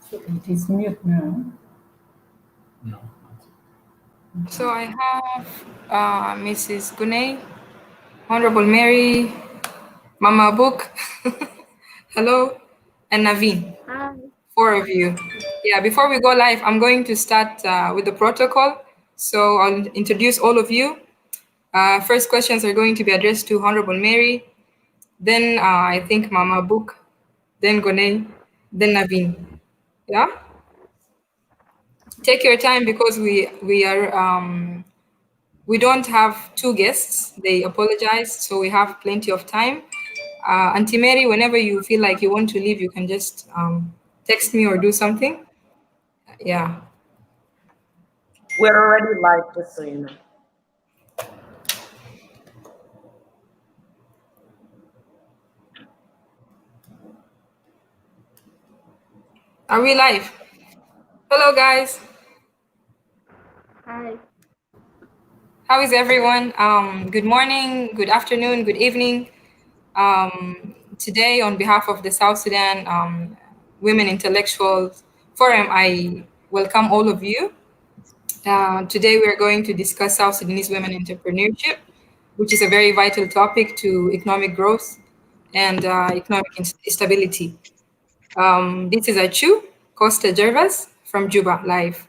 So it is mute now. No. So I have Mrs. Gunay, Honorable Mary, Mama Book, hello, and Naveen, Hi. 4 of you. Yeah, before we go live, I'm going to start with the protocol. So I'll introduce all of you. First questions are going to be addressed to Honorable Mary, then I think Mama Book, then Gunay, then Naveen. Yeah? Take your time because we don't have two guests. They apologize, so we have plenty of time. Auntie Mary, whenever you feel like you want to leave, you can just text me or do something. Yeah. We're already live, just so you know. Are we live? Hello, guys. Hi. How is everyone? Good morning, good afternoon, good evening. Today, on behalf of the South Sudan Women Intellectuals Forum, I welcome all of you. Today, we are going to discuss South Sudanese women entrepreneurship, which is a very vital topic to economic growth and economic stability. This is Achu Costa Gervas from Juba Live.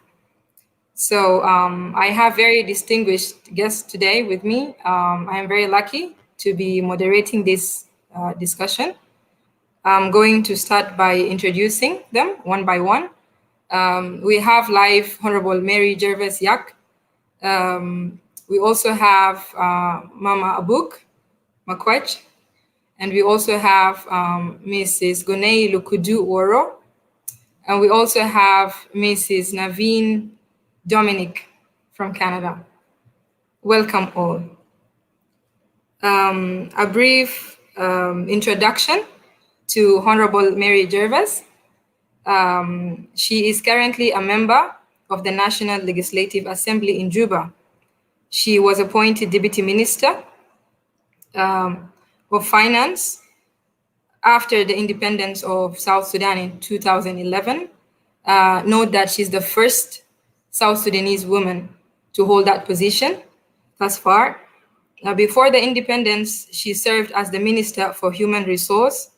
So I have very distinguished guests today with me. I am very lucky to be moderating this discussion. I'm going to start by introducing them one by one. We have live Honorable Mary Gervais Yak. We also have Mama Abuk Makwach, and we also have Mrs. Gonei Lukudu Oro, and we also have Mrs. Naveen Dominic from Canada. Welcome all. A brief introduction to Honorable Mary Gervais. She is currently a member of the National Legislative Assembly in Juba. She was appointed Deputy Minister of Finance after the independence of South Sudan in 2011. Note that she's the first South Sudanese woman to hold that position thus far. Before the independence, she served as the Minister for Human Resource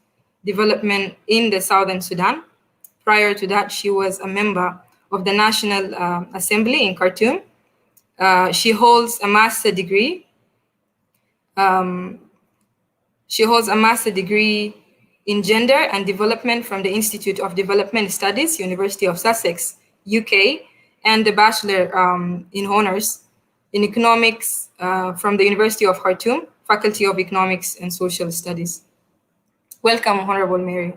Development in the Southern Sudan. Prior to that, she was a member of the National Assembly in Khartoum. She holds a master's degree. She holds a master's degree in gender and development from the Institute of Development Studies, University of Sussex, UK, and the bachelor in honors in economics from the University of Khartoum, Faculty of Economics and Social Studies. Welcome, Honorable Mary.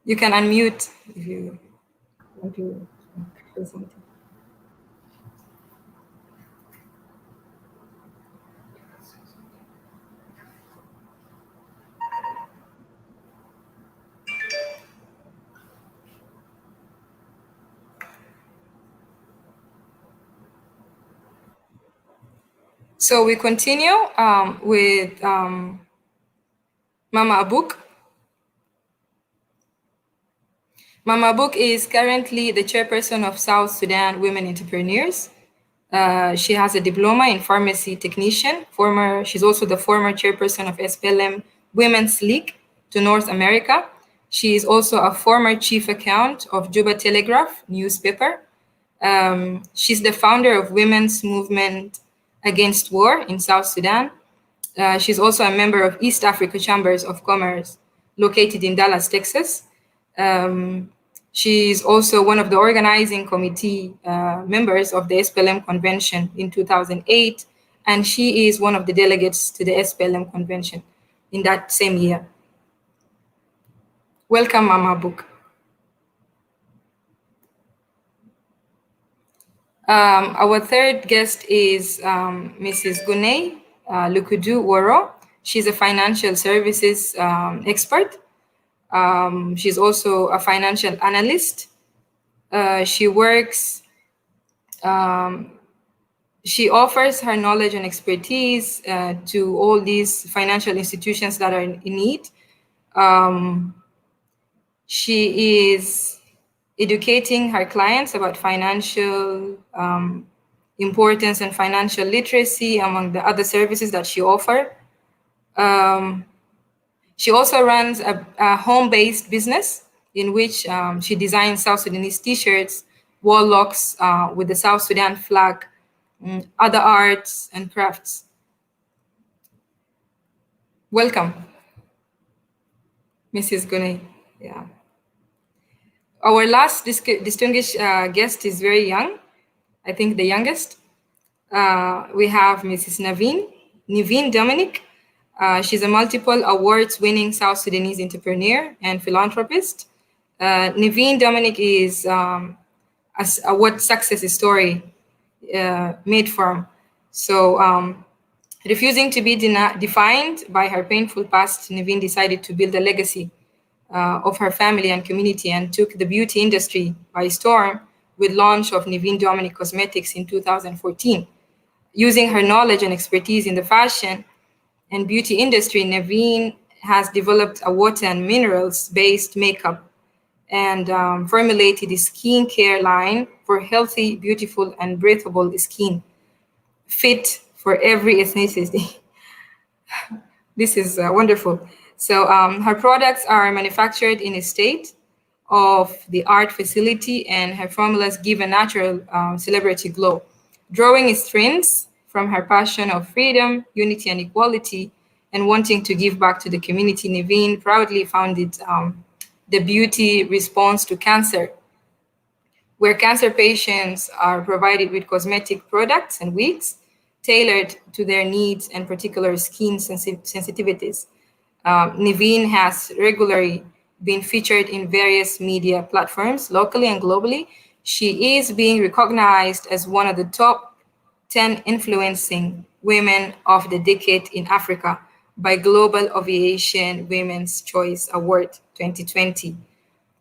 You can unmute if you want to say something. So we continue with Mama Abuk. Mama Abuk is currently the chairperson of South Sudan Women Entrepreneurs. She has a diploma in pharmacy technician. She's also the former chairperson of SPLM Women's League to North America. She is also a former chief account of Juba Telegraph newspaper. She's the founder of Women's Movement Against War in South Sudan. She's also a member of East Africa Chambers of Commerce, located in Dallas, Texas. She's also one of the organizing committee members of the SPLM convention in 2008, and she is one of the delegates to the SPLM convention in that same year. Welcome, Mama Book. Our third guest is Mrs. Gunei Lukudu Woro. She's a financial services expert. She's also a financial analyst. She works, she offers her knowledge and expertise to all these financial institutions that are in need. She is educating her clients about financial importance and financial literacy among the other services that she offers. Um, she also runs a home-based business in which she designs South Sudanese T-shirts, wall locks with the South Sudan flag, other arts and crafts. Welcome, Mrs. Gunay. Yeah. Our last distinguished guest is very young, I think the youngest. We have Mrs. Naveen Dominic. She's a multiple awards winning South Sudanese entrepreneur and philanthropist. Naveen Dominic is what success story made from. So, refusing to be defined by her painful past, Naveen decided to build a legacy of her family and community and took the beauty industry by storm with launch of Naveen Dominic Cosmetics in 2014. Using her knowledge and expertise in the fashion and beauty industry, Naveen has developed a water and minerals-based makeup and formulated a skincare line for healthy, beautiful, and breathable skin, fit for every ethnicity. This is wonderful. So her products are manufactured in a state of the art facility, and her formulas give a natural celebrity glow. Drawing strengths from her passion of freedom, unity, and equality, and wanting to give back to the community, Naveen proudly founded the Beauty Response to Cancer, where cancer patients are provided with cosmetic products and wigs tailored to their needs and particular skin sensitivities. Naveen has regularly been featured in various media platforms locally and globally. She is being recognized as one of the top 10 influencing women of the decade in Africa by Global Aviation Women's Choice Award 2020.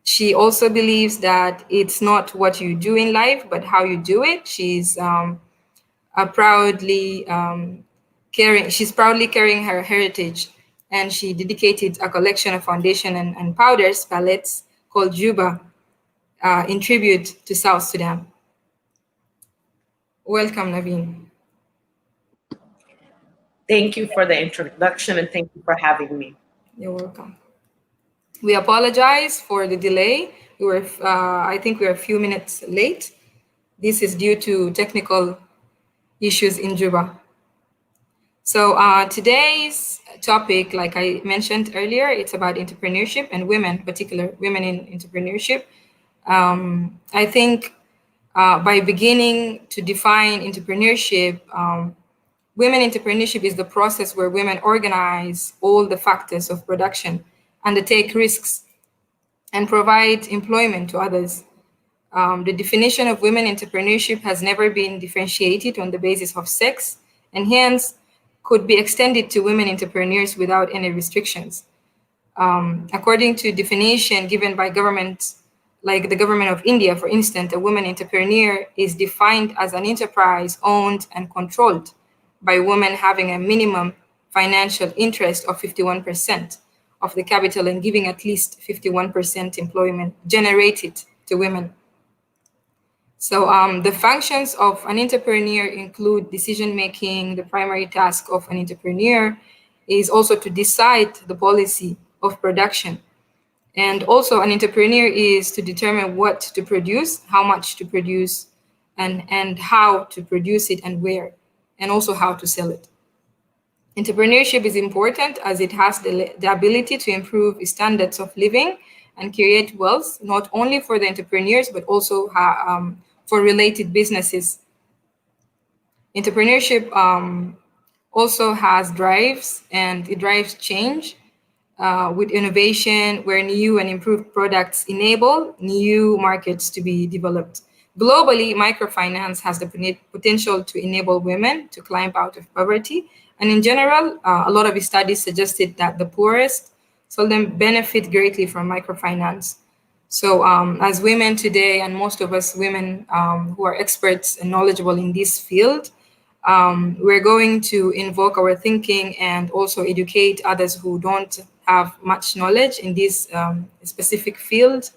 She also believes that it's not what you do in life, but how you do it. She's proudly carrying her heritage, and she dedicated a collection of foundation and powders palettes called Juba in tribute to South Sudan. Welcome, Naveen. Thank you for the introduction and thank you for having me. You're welcome. We apologize for the delay. I think we were a few minutes late. This is due to technical issues in Juba. So today's topic, like I mentioned earlier, it's about entrepreneurship and women, particular women in entrepreneurship. I think by beginning to define entrepreneurship, women entrepreneurship is the process where women organize all the factors of production, undertake risks, and provide employment to others. The definition of women entrepreneurship has never been differentiated on the basis of sex, and hence could be extended to women entrepreneurs without any restrictions. According to definition given by governments, like the government of India, for instance, a woman entrepreneur is defined as an enterprise owned and controlled by women having a minimum financial interest of 51% of the capital and giving at least 51% employment generated to women. So the functions of an entrepreneur include decision making. The primary task of an entrepreneur is also to decide the policy of production. And also an entrepreneur is to determine what to produce, how much to produce, and how to produce it and where, and also how to sell it. Entrepreneurship is important as it has the ability to improve standards of living and create wealth, not only for the entrepreneurs, but also for related businesses. Entrepreneurship also has drives, and it drives change with innovation, where new and improved products enable new markets to be developed. Globally, microfinance has the potential to enable women to climb out of poverty. And in general, a lot of studies suggested that the poorest seldom benefit greatly from microfinance. So as women today, and most of us women who are experts and knowledgeable in this field, we're going to invoke our thinking and also educate others who don't have much knowledge in this specific field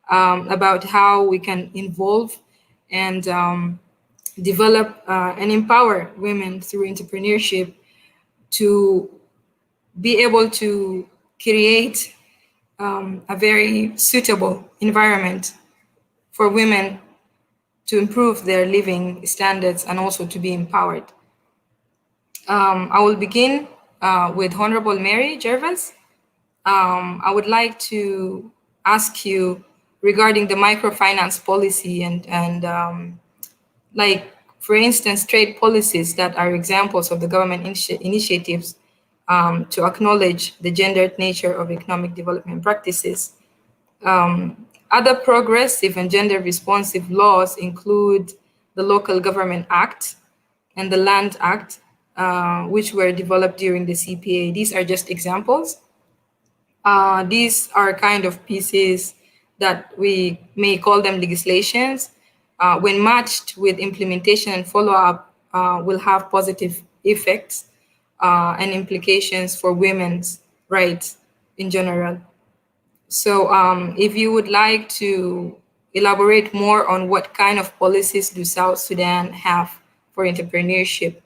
about how we can involve and develop and empower women through entrepreneurship to be able to create a very suitable environment for women to improve their living standards and also to be empowered. I will begin with Honorable Mary Jervis. I would like to ask you regarding the microfinance policy and like, for instance, trade policies that are examples of the government initiatives to acknowledge the gendered nature of economic development practices. Other progressive and gender responsive laws include the Local Government Act and the Land Act, which were developed during the CPA. These are just examples. These are kind of pieces that we may call them legislations. When matched with implementation and follow-up, will have positive effects and implications for women's rights in general. So if you would like to elaborate more on what kind of policies do South Sudan have for entrepreneurship,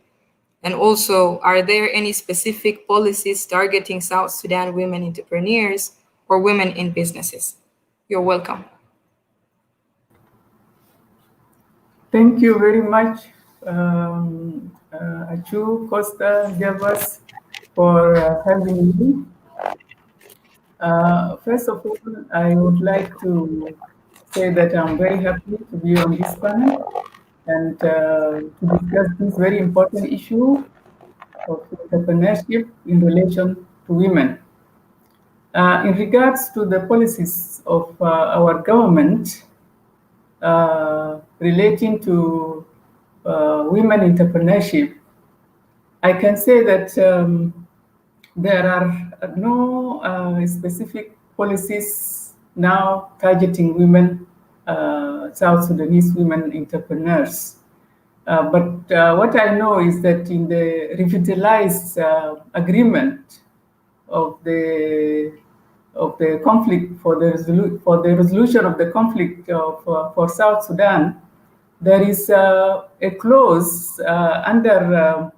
and also, are there any specific policies targeting South Sudan women entrepreneurs or women in businesses? You're welcome. Thank you very much, Achu Costa Javas, for having me. First of all, I would like to say that I'm very happy to be on this panel and to discuss this very important issue of entrepreneurship in relation to women. In regards to the policies of our government relating to women entrepreneurship, I can say that there are no specific policies now targeting women, South Sudanese women entrepreneurs. But what I know is that in the revitalized agreement of the conflict for the resolution of the conflict of for South Sudan, there is a clause under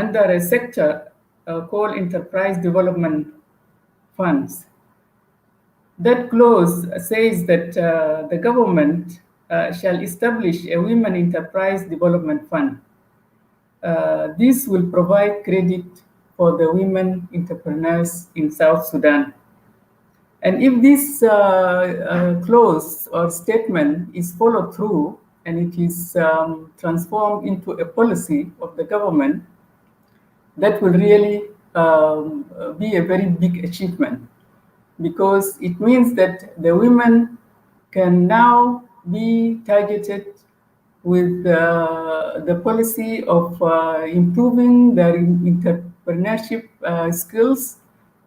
a sector called Enterprise Development Funds. That clause says that the government shall establish a Women Enterprise Development Fund. This will provide credit for the women entrepreneurs in South Sudan. And if this clause or statement is followed through and it is transformed into a policy of the government, that will really be a very big achievement, because it means that the women can now be targeted with the policy of improving their entrepreneurship skills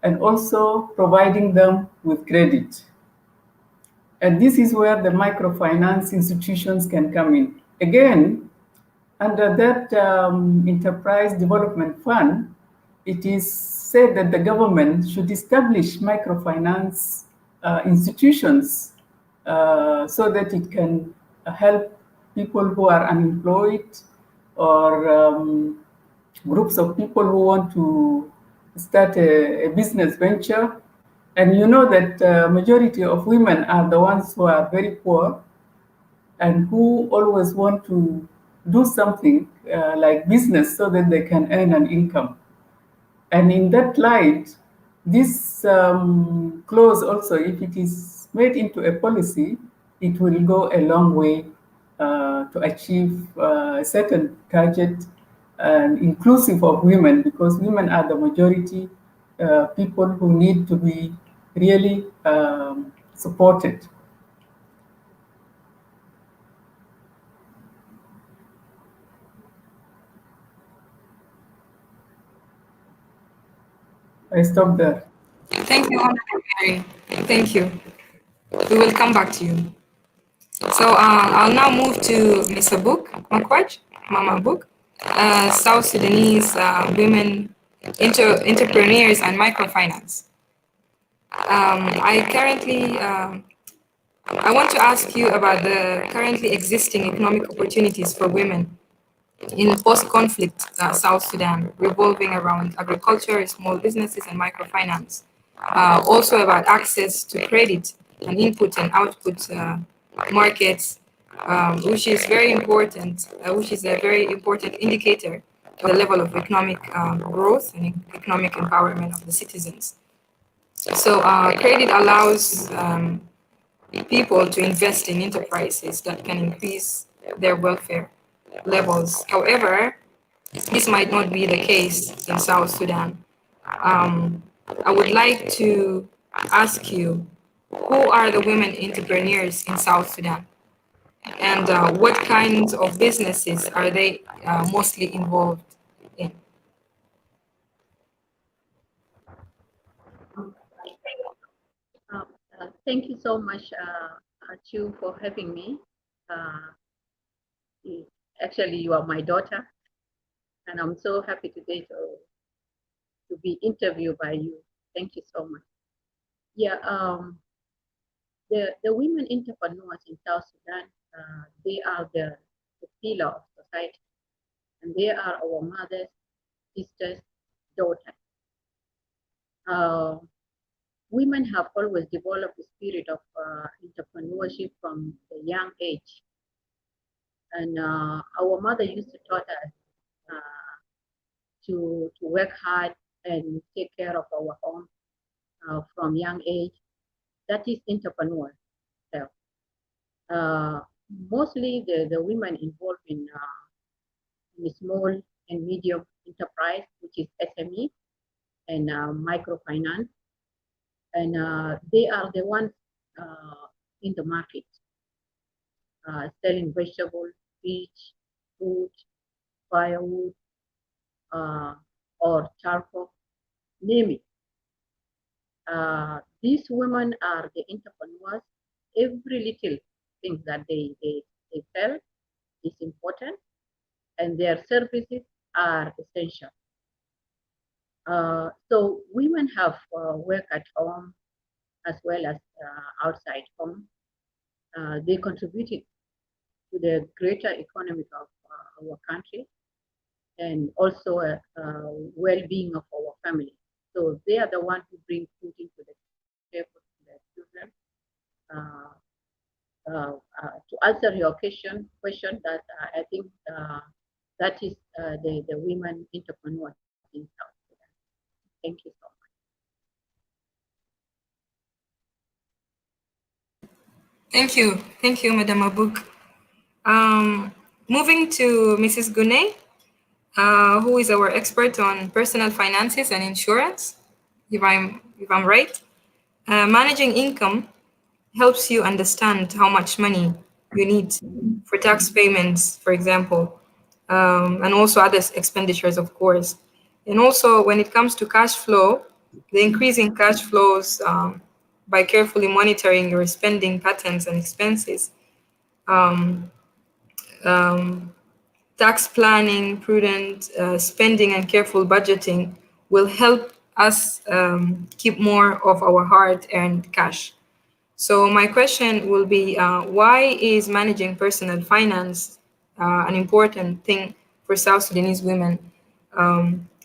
and also providing them with credit. And this is where the microfinance institutions can come in. Again, under that Enterprise Development Fund, it is said that the government should establish microfinance institutions so that it can help people who are unemployed or groups of people who want to start a business venture. And you know that majority of women are the ones who are very poor and who always want to do something like business so that they can earn an income. And in that light, this clause also, if it is made into a policy, it will go a long way to achieve a certain target, inclusive of women, because women are the majority people who need to be really supported. I stop there. Thank you, Honorable Mary. Thank you. We will come back to you. So I'll now move to Mr. Book Makwaj, Mama Book, South Sudanese women entrepreneurs and microfinance. I want to ask you about the currently existing economic opportunities for women in post-conflict South Sudan, revolving around agriculture, small businesses, and microfinance. Also about access to credit and input and output markets, which is very important, which is a very important indicator of the level of economic growth and economic empowerment of the citizens. So credit allows people to invest in enterprises that can increase their welfare levels. However, this might not be the case in South Sudan. I would like to ask you, who are the women entrepreneurs in South Sudan? And what kinds of businesses are they mostly involved in? Thank you so much, Chu, for having me. Actually, you are my daughter, and I'm so happy today to be interviewed by you. Thank you so much. Yeah, the women entrepreneurs in South Sudan, they are the pillar of society, and they are our mothers, sisters, daughters. Women have always developed the spirit of entrepreneurship from a young age. And our mother used to taught us to work hard and take care of our home from young age. That is entrepreneur. Mostly the women involved in small and medium enterprise, which is SME and microfinance. And they are the ones in the market selling vegetables, fish, food, firewood, or charcoal, name it. These women are the entrepreneurs. Every little thing that they sell is important, and their services are essential. So women have work at home as well as outside home. They contributed to the greater economy of our country and also well-being of our family. So they are the ones who bring food into the table to their children. To answer your question that I think that is the women entrepreneurs in South Sudan. Thank you so much. Thank you, Madam Abuk. Moving to Mrs. Gunay, who is our expert on personal finances and insurance, if I'm right. Managing income helps you understand how much money you need for tax payments, for example, and also other expenditures, of course. And also, when it comes to cash flow, the increase in cash flows by carefully monitoring your spending patterns and expenses. Tax planning, prudent spending, and careful budgeting will help us keep more of our hard-earned cash. So my question will be, why is managing personal finance an important thing for South Sudanese women,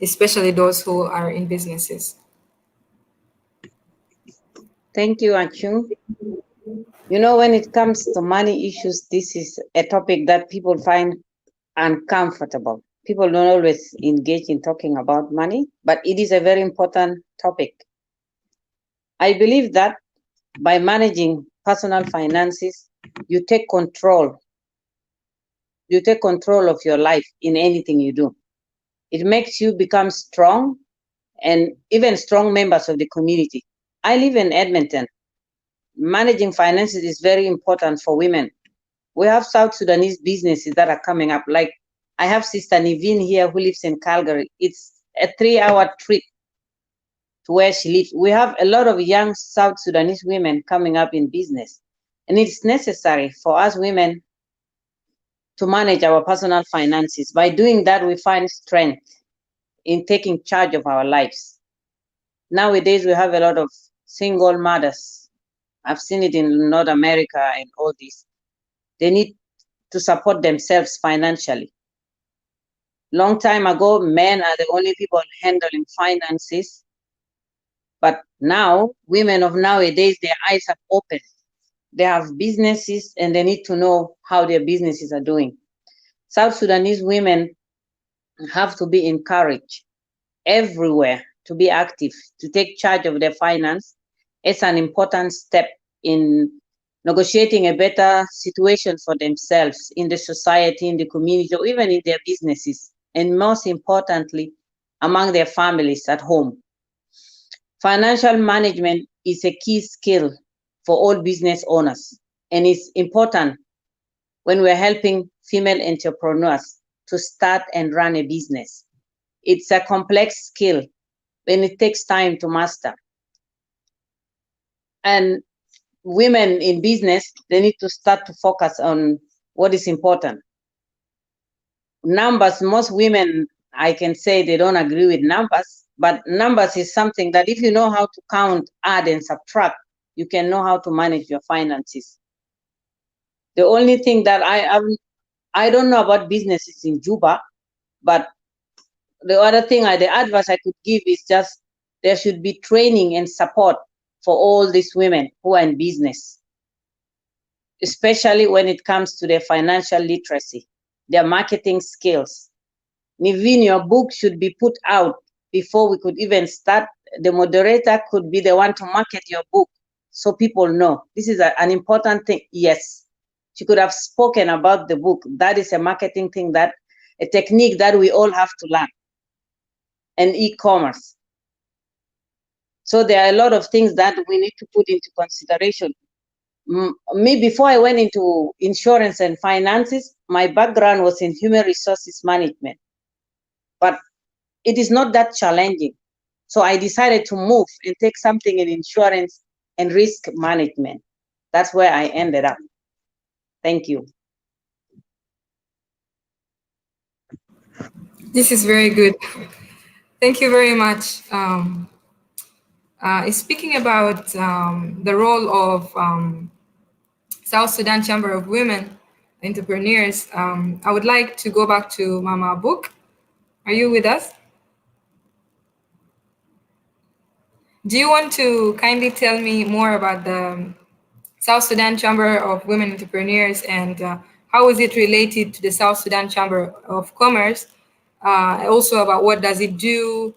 especially those who are in businesses? Thank you, Achu. You know, when it comes to money issues, this is a topic that people find uncomfortable. People don't always engage in talking about money, but it is a very important topic. I believe that by managing personal finances, you take control. You take control of your life in anything you do. It makes you become strong and even strong members of the community. I live in Edmonton. Managing finances is very important for women. We have South Sudanese businesses that are coming up. Like I have Sister Niveen here who lives in Calgary. It's a 3-hour trip to where she lives. We have a lot of young South Sudanese women coming up in business. And it's necessary for us women to manage our personal finances. By doing that, we find strength in taking charge of our lives. Nowadays, we have a lot of single mothers. I've seen it in North America and all this. They need to support themselves financially. Long time ago, men are the only people handling finances. But now, women of nowadays, their eyes have opened. They have businesses and they need to know how their businesses are doing. South Sudanese women have to be encouraged everywhere to be active, to take charge of their finance. It's an important step in negotiating a better situation for themselves in the society, in the community, or even in their businesses, and most importantly, among their families at home. Financial management is a key skill for all business owners, and it's important when we're helping female entrepreneurs to start and run a business. It's a complex skill and it takes time to master. And women in business, they need to start to focus on what is important. Numbers, most women, I can say they don't agree with numbers, but numbers is something that if you know how to count, add, and subtract, you can know how to manage your finances. The only thing that I don't know about businesses in Juba, but the other thing, the advice I could give is just there should be training and support for all these women who are in business, especially when it comes to their financial literacy, their marketing skills. Even your book should be put out before we could even start. The moderator could be the one to market your book so people know. This is an important thing. Yes, she could have spoken about the book. That is a marketing thing, that a technique that we all have to learn. And e-commerce. So there are a lot of things that we need to put into consideration. Me, before I went into insurance and finances, my background was in human resources management. But it is not that challenging. So I decided to move and take something in insurance and risk management. That's where I ended up. Thank you. This is very good. Thank you very much. Speaking about the role of South Sudan Chamber of Women Entrepreneurs, I would like to go back to Mama Book. Are you with us? Do you want to kindly tell me more about the South Sudan Chamber of Women Entrepreneurs and how is it related to the South Sudan Chamber of Commerce? Also about what does it do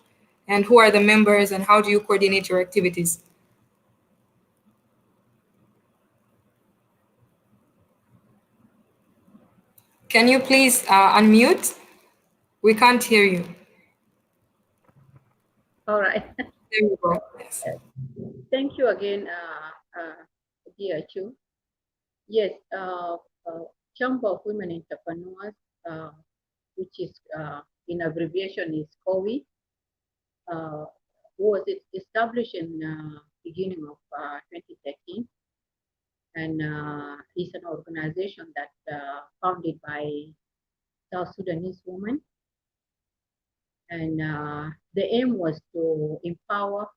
and who are the members and how do you coordinate your activities? Can you please unmute? We can't hear you. All right. There you go. Yes. Thank you again, dear Chu. Yes, Chamber of Women Entrepreneurs, which is in abbreviation is COWI, was established in beginning of 2013, and is an organization that founded by South Sudanese women. And the aim was to empower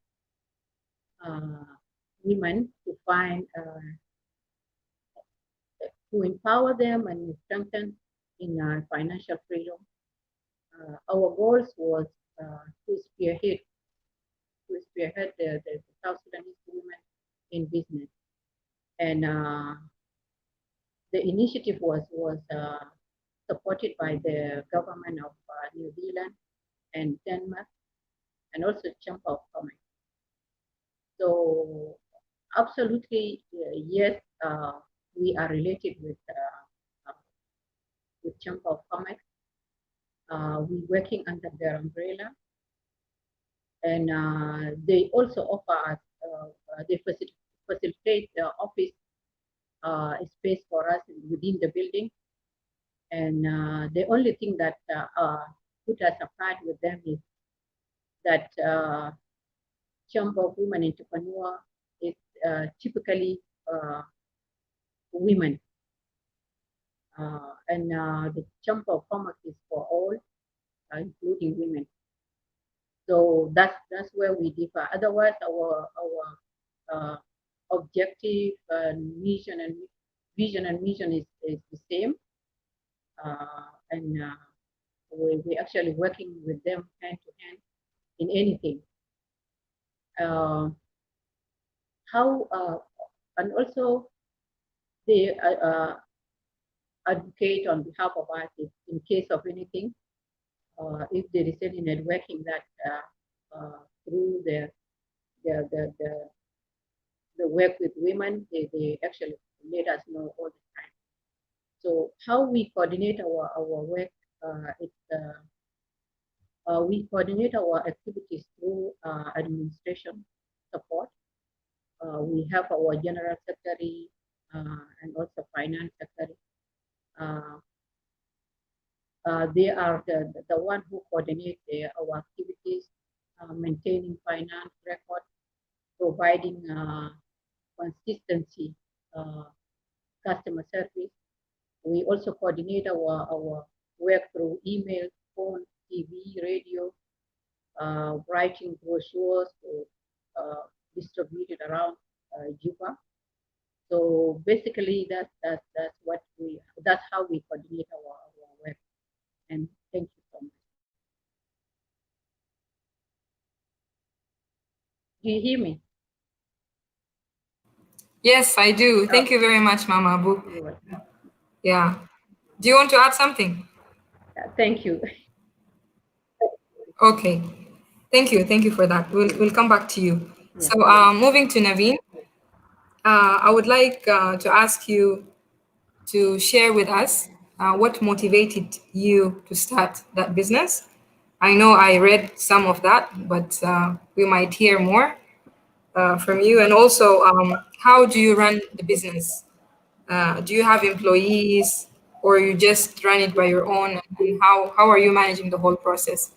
women to find, to empower them and strengthen in financial freedom. Our goals was to spearhead the South Sudanese women in business. And the initiative was supported by the government of New Zealand and Denmark, and also Chamber of Commerce. So absolutely, yes, we are related with Chamber of Commerce. We're working under their umbrella, and they also offer us, they facilitate the office space for us within the building. And the only thing that put us apart with them is that Chamber of Women Entrepreneur is typically women. And the Chamber of Commerce is for all, including women. So that's where we differ. Otherwise, our objective and mission and vision and mission is the same, and we actually working with them hand to hand in anything. How and also they advocate on behalf of artists in case of anything. If there is any networking that through the work with women, they actually let us know all the time. So how we coordinate our work, we coordinate our activities through administration support. We have our general secretary and also finance secretary. They are the one who coordinate our activities, maintaining finance record, providing consistency customer service. We also coordinate our work through email, phone, TV, radio, writing brochures distributed around Juba. So basically, that's how we coordinate our work. And thank you so much. Do you hear me? Yes, I do. Thank you very much, Mama Abu. You're welcome. Yeah. Do you want to add something? Thank you. Okay. Thank you. Thank you for that. We'll come back to you. Yeah. So moving to Naveen, I would like to ask you to share with us what motivated you to start that business. I know I read some of that, but we might hear more from you. And also, how do you run the business? Do you have employees, or you just run it by your own? And how are you managing the whole process?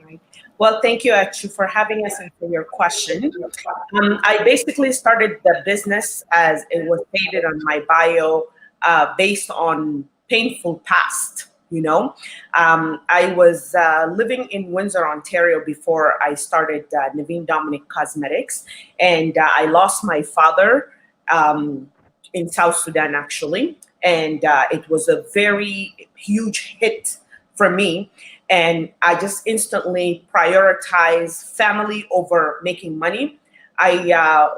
Right. Well, thank you, Achu, for having us and for your question. I basically started the business, as it was stated on my bio, based on painful past. I was living in Windsor, Ontario before I started Naveen Dominic Cosmetics, and I lost my father in South Sudan, actually, and it was a very huge hit for me. And I just instantly prioritized family over making money. I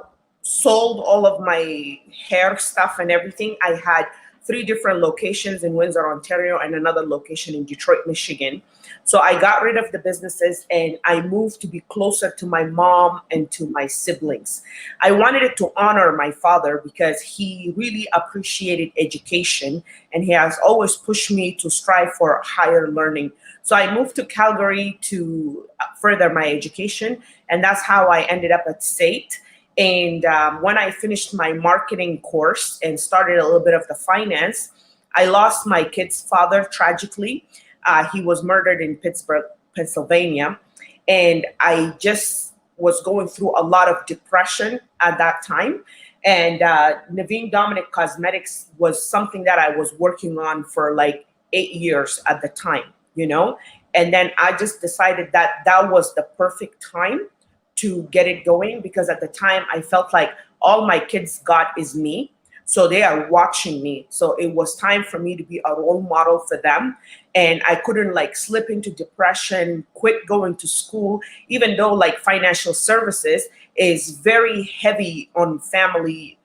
sold all of my hair stuff and everything. I had 3 different locations in Windsor, Ontario, and another location in Detroit, Michigan. So I got rid of the businesses and I moved to be closer to my mom and to my siblings. I wanted it to honor my father because he really appreciated education and he has always pushed me to strive for higher learning. So I moved to Calgary to further my education, and that's how I ended up at SAIT. And when I finished my marketing course and started a little bit of the finance, I lost my kid's father tragically. He was murdered in Pittsburgh, Pennsylvania. And I just was going through a lot of depression at that time. And Naveen Dominic Cosmetics was something that I was working on for like 8 years at the time, And then I just decided that that was the perfect time to get it going, because at the time I felt like all my kids got is me. So they are watching me. So it was time for me to be a role model for them. And I couldn't slip into depression, quit going to school, even though financial services is very heavy on family.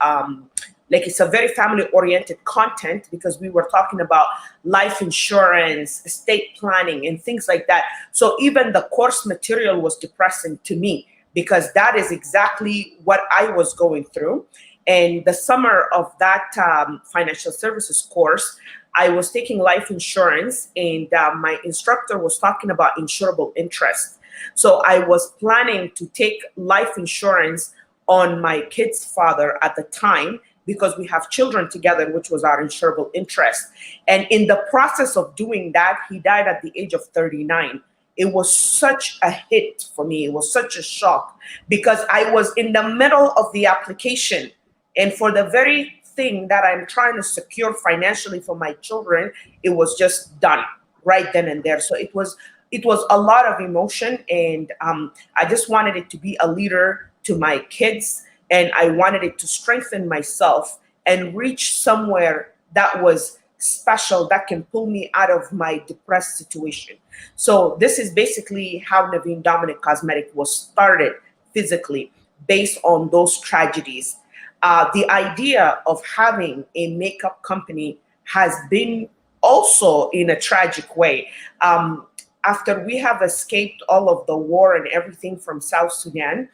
It's a very family oriented content, because we were talking about life insurance, estate planning, and things like that. So even the course material was depressing to me, because that is exactly what I was going through. And the summer of that financial services course, I was taking life insurance, and my instructor was talking about insurable interest. So I was planning to take life insurance on my kid's father at the time, because we have children together, which was our insurable interest. And in the process of doing that, he died at the age of 39. It was such a hit for me. It was such a shock, because I was in the middle of the application. And for the very thing that I'm trying to secure financially for my children, it was just done right then and there. So it was it was a lot of emotion, and I just wanted it to be a leader to my kids, and I wanted it to strengthen myself and reach somewhere that was special, that can pull me out of my depressed situation. So this is basically how Naveen Dominic Cosmetic was started physically, based on those tragedies. The idea of having a makeup company has been also in a tragic way. After we have escaped all of the war and everything from South Sudan,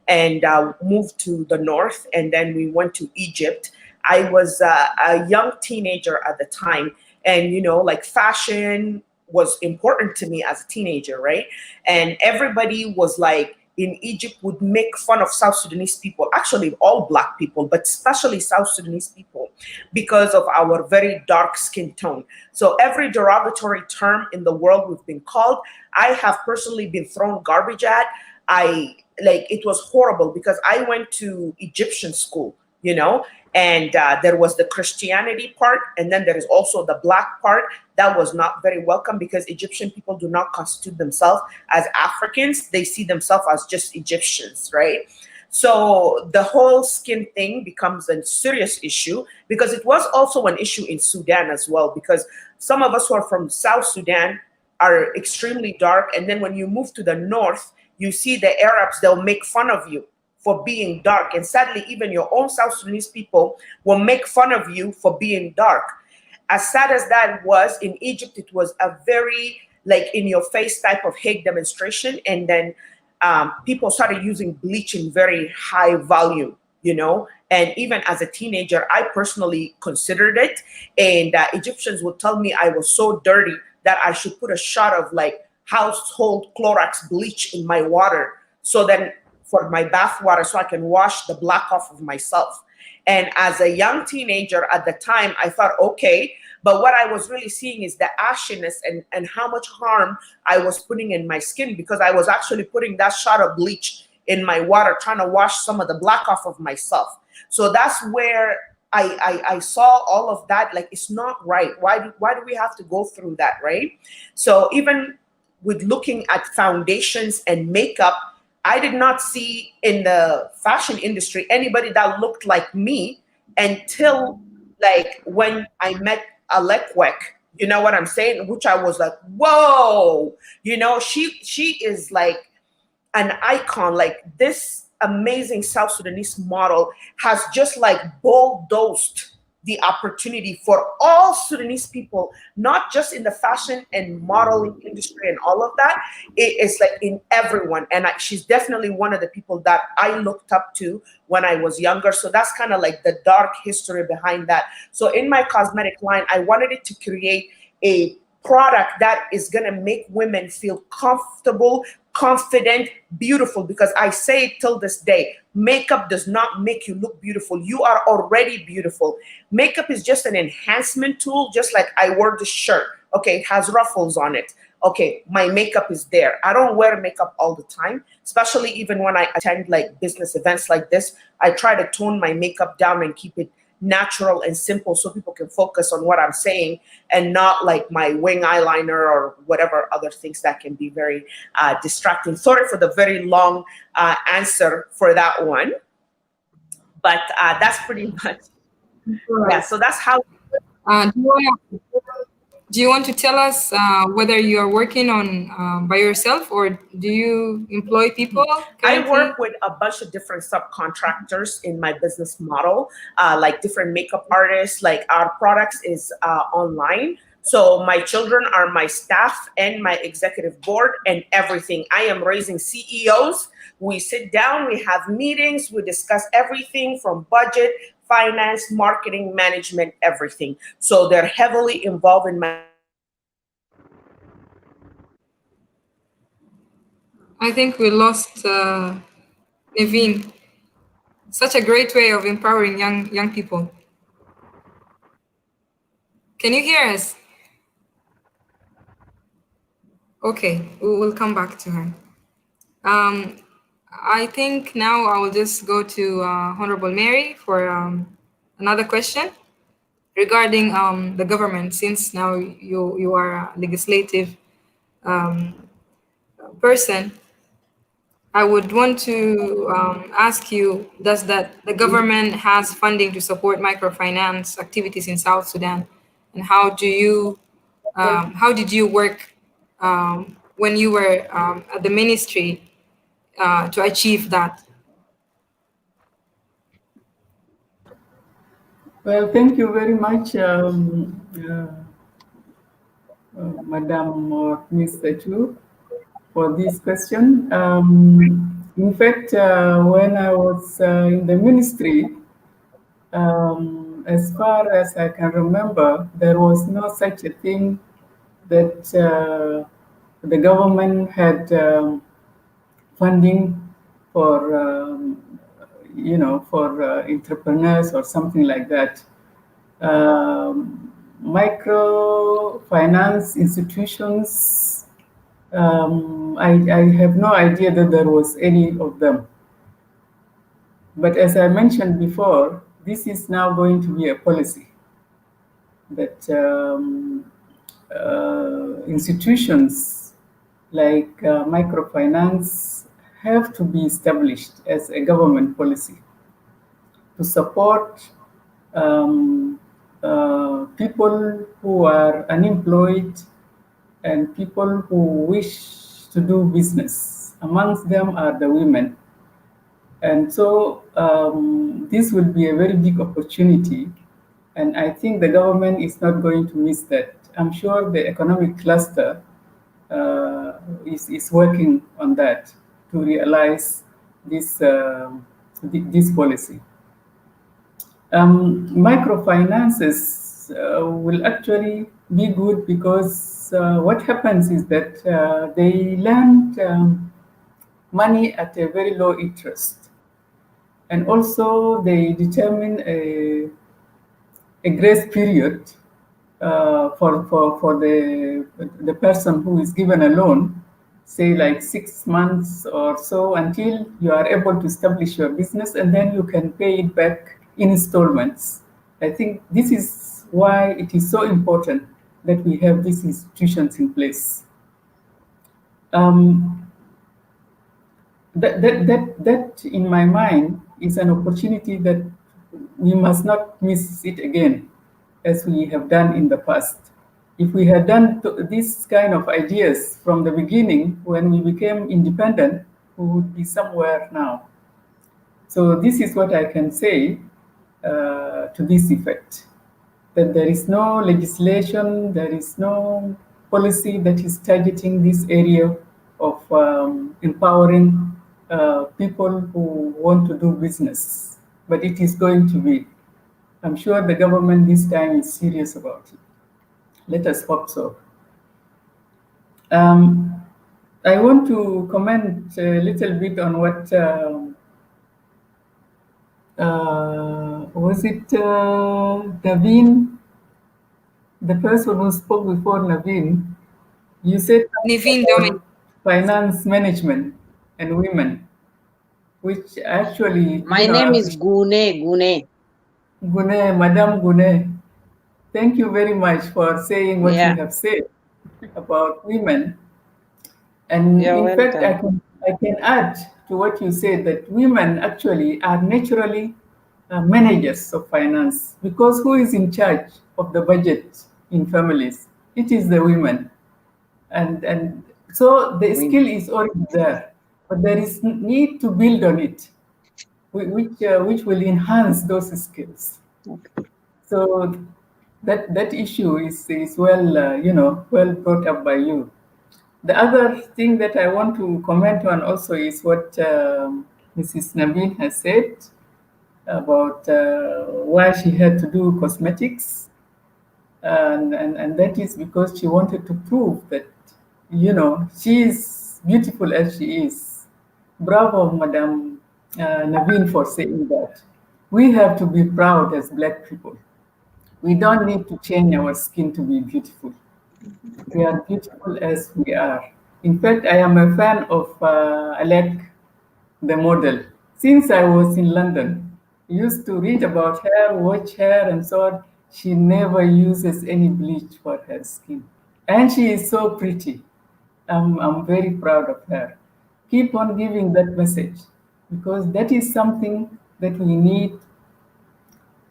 and moved to the north, and then we went to Egypt. I was a young teenager at the time, and like fashion was important to me as a teenager, right? And everybody was like, in Egypt, would make fun of South Sudanese people, actually all Black people, but especially South Sudanese people, because of our very dark skin tone. So every derogatory term in the world we've been called, I have personally been thrown garbage at. It was horrible, because I went to Egyptian school, and there was the Christianity part, and then there is also the Black part that was not very welcome, because Egyptian people do not constitute themselves as Africans. They see themselves as just Egyptians, right? So the whole skin thing becomes a serious issue, because it was also an issue in Sudan as well, because some of us who are from South Sudan are extremely dark, and then when you move to the north, you see the Arabs, they'll make fun of you for being dark. And sadly, even your own South Sudanese people will make fun of you for being dark. As sad as that was, in Egypt, it was a very in your face type of hate demonstration. And then people started using bleach in very high volume, and even as a teenager, I personally considered it. And Egyptians would tell me I was so dirty that I should put a shot of household Clorox bleach in my water, so then for my bath water, so I can wash the black off of myself. And as a young teenager at the time, I thought, okay, but what I was really seeing is the ashiness and how much harm I was putting in my skin, because I was actually putting that shot of bleach in my water, trying to wash some of the black off of myself. So that's where I saw all of that. It's not right. Why do we have to go through that, right? So even with looking at foundations and makeup, I did not see in the fashion industry anybody that looked like me until when I met Alekwek, you know what I'm saying? Which I was like, whoa, she is like an icon. This amazing South Sudanese model has just bulldozed the opportunity for all Sudanese people, not just in the fashion and modeling industry and all of that. It is in everyone. And she's definitely one of the people that I looked up to when I was younger. So that's kind of the dark history behind that. So in my cosmetic line, I wanted it to create a product that is going to make women feel comfortable, confident, beautiful, because I say it till this day, makeup does not make you look beautiful. You are already beautiful. Makeup is just an enhancement tool, just like I wore this shirt. Okay, it has ruffles on it. Okay, my makeup is there. I don't wear makeup all the time, especially even when I attend business events like this. I try to tone my makeup down and keep it natural and simple, so people can focus on what I'm saying, and not my wing eyeliner or whatever other things that can be very distracting. Sorry for the very long answer for that one, but that's pretty much, yeah. So that's how. Do you want to tell us whether you are working on by yourself, or do you employ people currently? I work with a bunch of different subcontractors in my business model, different makeup artists. Our products is online. So my children are my staff and my executive board and everything. I am raising CEOs. We sit down, we have meetings, we discuss everything from budget, finance, marketing, management, everything. So they're heavily involved in my. I think we lost Naveen. Such a great way of empowering young people. Can you hear us? Okay, we will come back to her. I think now I will just go to Honorable Mary for another question regarding the government, since now you are a legislative person, I would want to ask you, does that the government has funding to support microfinance activities in South Sudan? And how did you work when you were at the ministry to achieve that? Well, thank you very much, Madam or Mr. Chu, for this question. In fact, when I was in the ministry, as far as I can remember, there was no such a thing that the government had funding for, for entrepreneurs or something like that. Microfinance institutions, I have no idea that there was any of them. But as I mentioned before, this is now going to be a policy that institutions like microfinance have to be established as a government policy to support people who are unemployed and people who wish to do business. Amongst them are the women. And so this will be a very big opportunity. And I think the government is not going to miss that. I'm sure the economic cluster is working on that to realize this policy. Microfinances will actually be good because what happens is that they lend money at a very low interest. And also they determine a grace period for the person who is given a loan, say like 6 months or so, until you are able to establish your business, and then you can pay it back in installments. I think this is why it is so important that we have these institutions in place. That in my mind is an opportunity that we must not miss it again, as we have done in the past. If we had done these kind of ideas from the beginning, when we became independent, we would be somewhere now. So this is what I can say to this effect, that there is no legislation, there is no policy that is targeting this area of empowering people who want to do business, but it is going to be. I'm sure the government this time is serious about it. Let us hope so. I want to comment a little bit on what was it Naveen, the person who spoke before Naveen? You said Naveen Dominic. Finance management and women, which actually, My name is Gune. Gune, Madam Gune, thank you very much for saying what you have said about women. And You're in fact, welcome. I can add to what you said that women actually are naturally managers of finance, because who is in charge of the budget in families? It is the women. And so the skill is already there, but there is need to build on it, which will enhance those skills. So that issue is well well brought up by you. The other thing that I want to comment on also is what Mrs. Nabin has said about why she had to do cosmetics, and that is because she wanted to prove that she is beautiful as she is. Bravo, Madam Naveen, for saying that. We have to be proud as Black people. We don't need to change our skin to be beautiful. We are beautiful as we are. In fact, I am a fan of Alec, the model. Since I was in London, I used to read about her, watch her, and so on. She never uses any bleach for her skin. And she is so pretty. I'm very proud of her. Keep on giving that message, because that is something that we need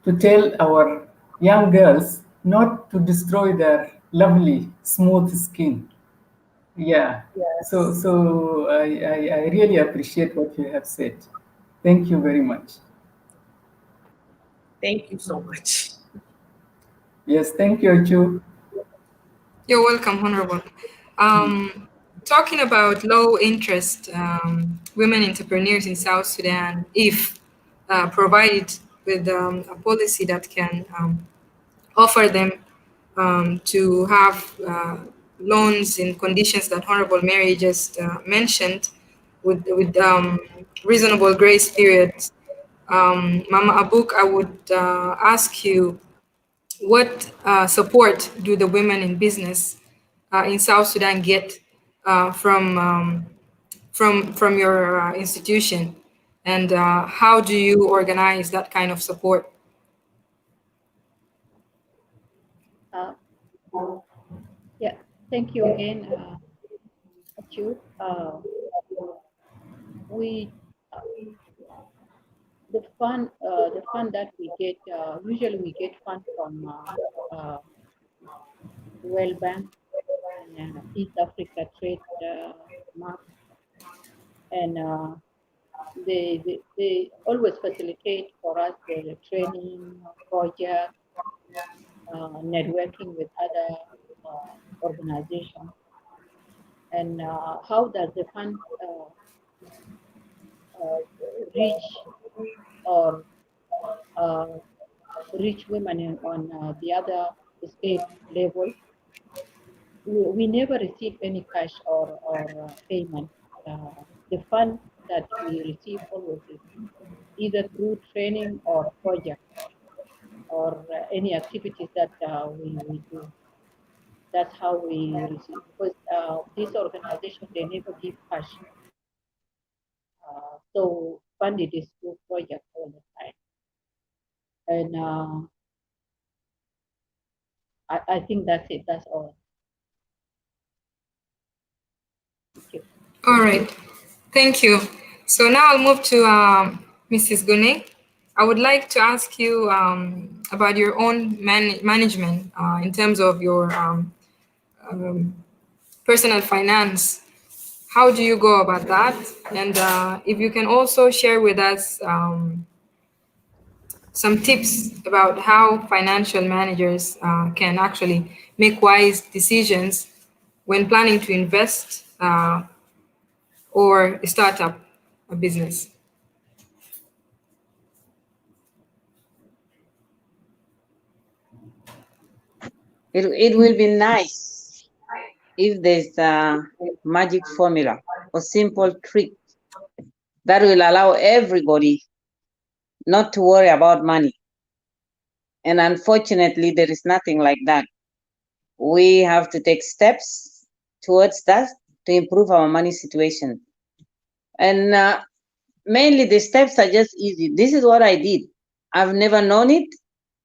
to tell our young girls, not to destroy their lovely, smooth skin. Yeah. So I really appreciate what you have said. Thank you very much. Thank you so much. Yes, thank you, Chu. You're welcome, Honorable. Talking about low interest women entrepreneurs in South Sudan, if provided with a policy that can offer them to have loans in conditions that Honorable Mary just mentioned, with reasonable grace periods. Mama Abuk, I would ask you, what support do the women in business in South Sudan get from your institution, and how do you organize that kind of support? Uh, yeah, thank you again, Achu. We the fund that we get, usually we get fund from World Bank and East Africa Trade Map, and they always facilitate for us the training project, networking with other organizations. And how does the fund reach or uh, reach women on the other state level? We never receive any cash or payment. The fund that we receive always is either through training or project or any activities that we do. That's how we receive, because this organization, they never give cash. So funded is through project all the time. And I think that's it. That's all. Thank you. All right, thank you. So now I'll move to Mrs. Gune. I would like to ask you about your own management in terms of your personal finance. How do you go about that? And if you can also share with us some tips about how financial managers can actually make wise decisions when planning to invest or start up a business. It will be nice if there's a magic formula or simple trick that will allow everybody not to worry about money. And unfortunately, there is nothing like that. We have to take steps towards that to improve our money situation. And mainly the steps are just easy. This is what I did. I've never known it,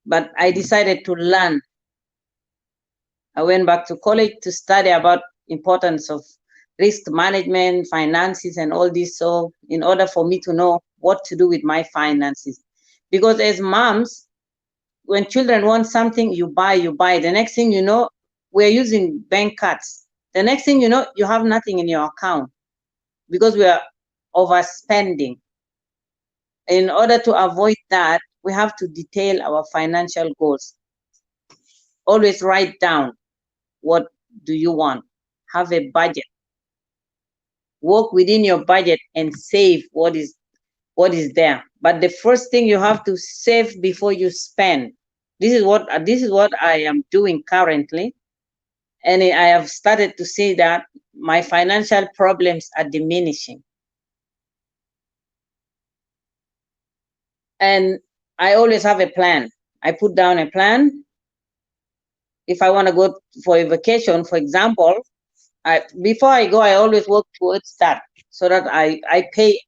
but I decided to learn. I went back to college to study about importance of risk management, finances, and all this. So in order for me to know what to do with my finances, because as moms, when children want something, you buy. The next thing you know, we're using bank cards. The next thing you know, you have nothing in your account because we are overspending. In order to avoid that, we have to detail our financial goals. Always write down, what do you want? Have a budget. Work within your budget and save what is there. But the first thing, you have to save before you spend. This is what I am doing currently, and I have started to see that my financial problems are diminishing. And I always have a plan. I put down a plan. If I want to go for a vacation, for example, before I go, I always work towards that so that I pay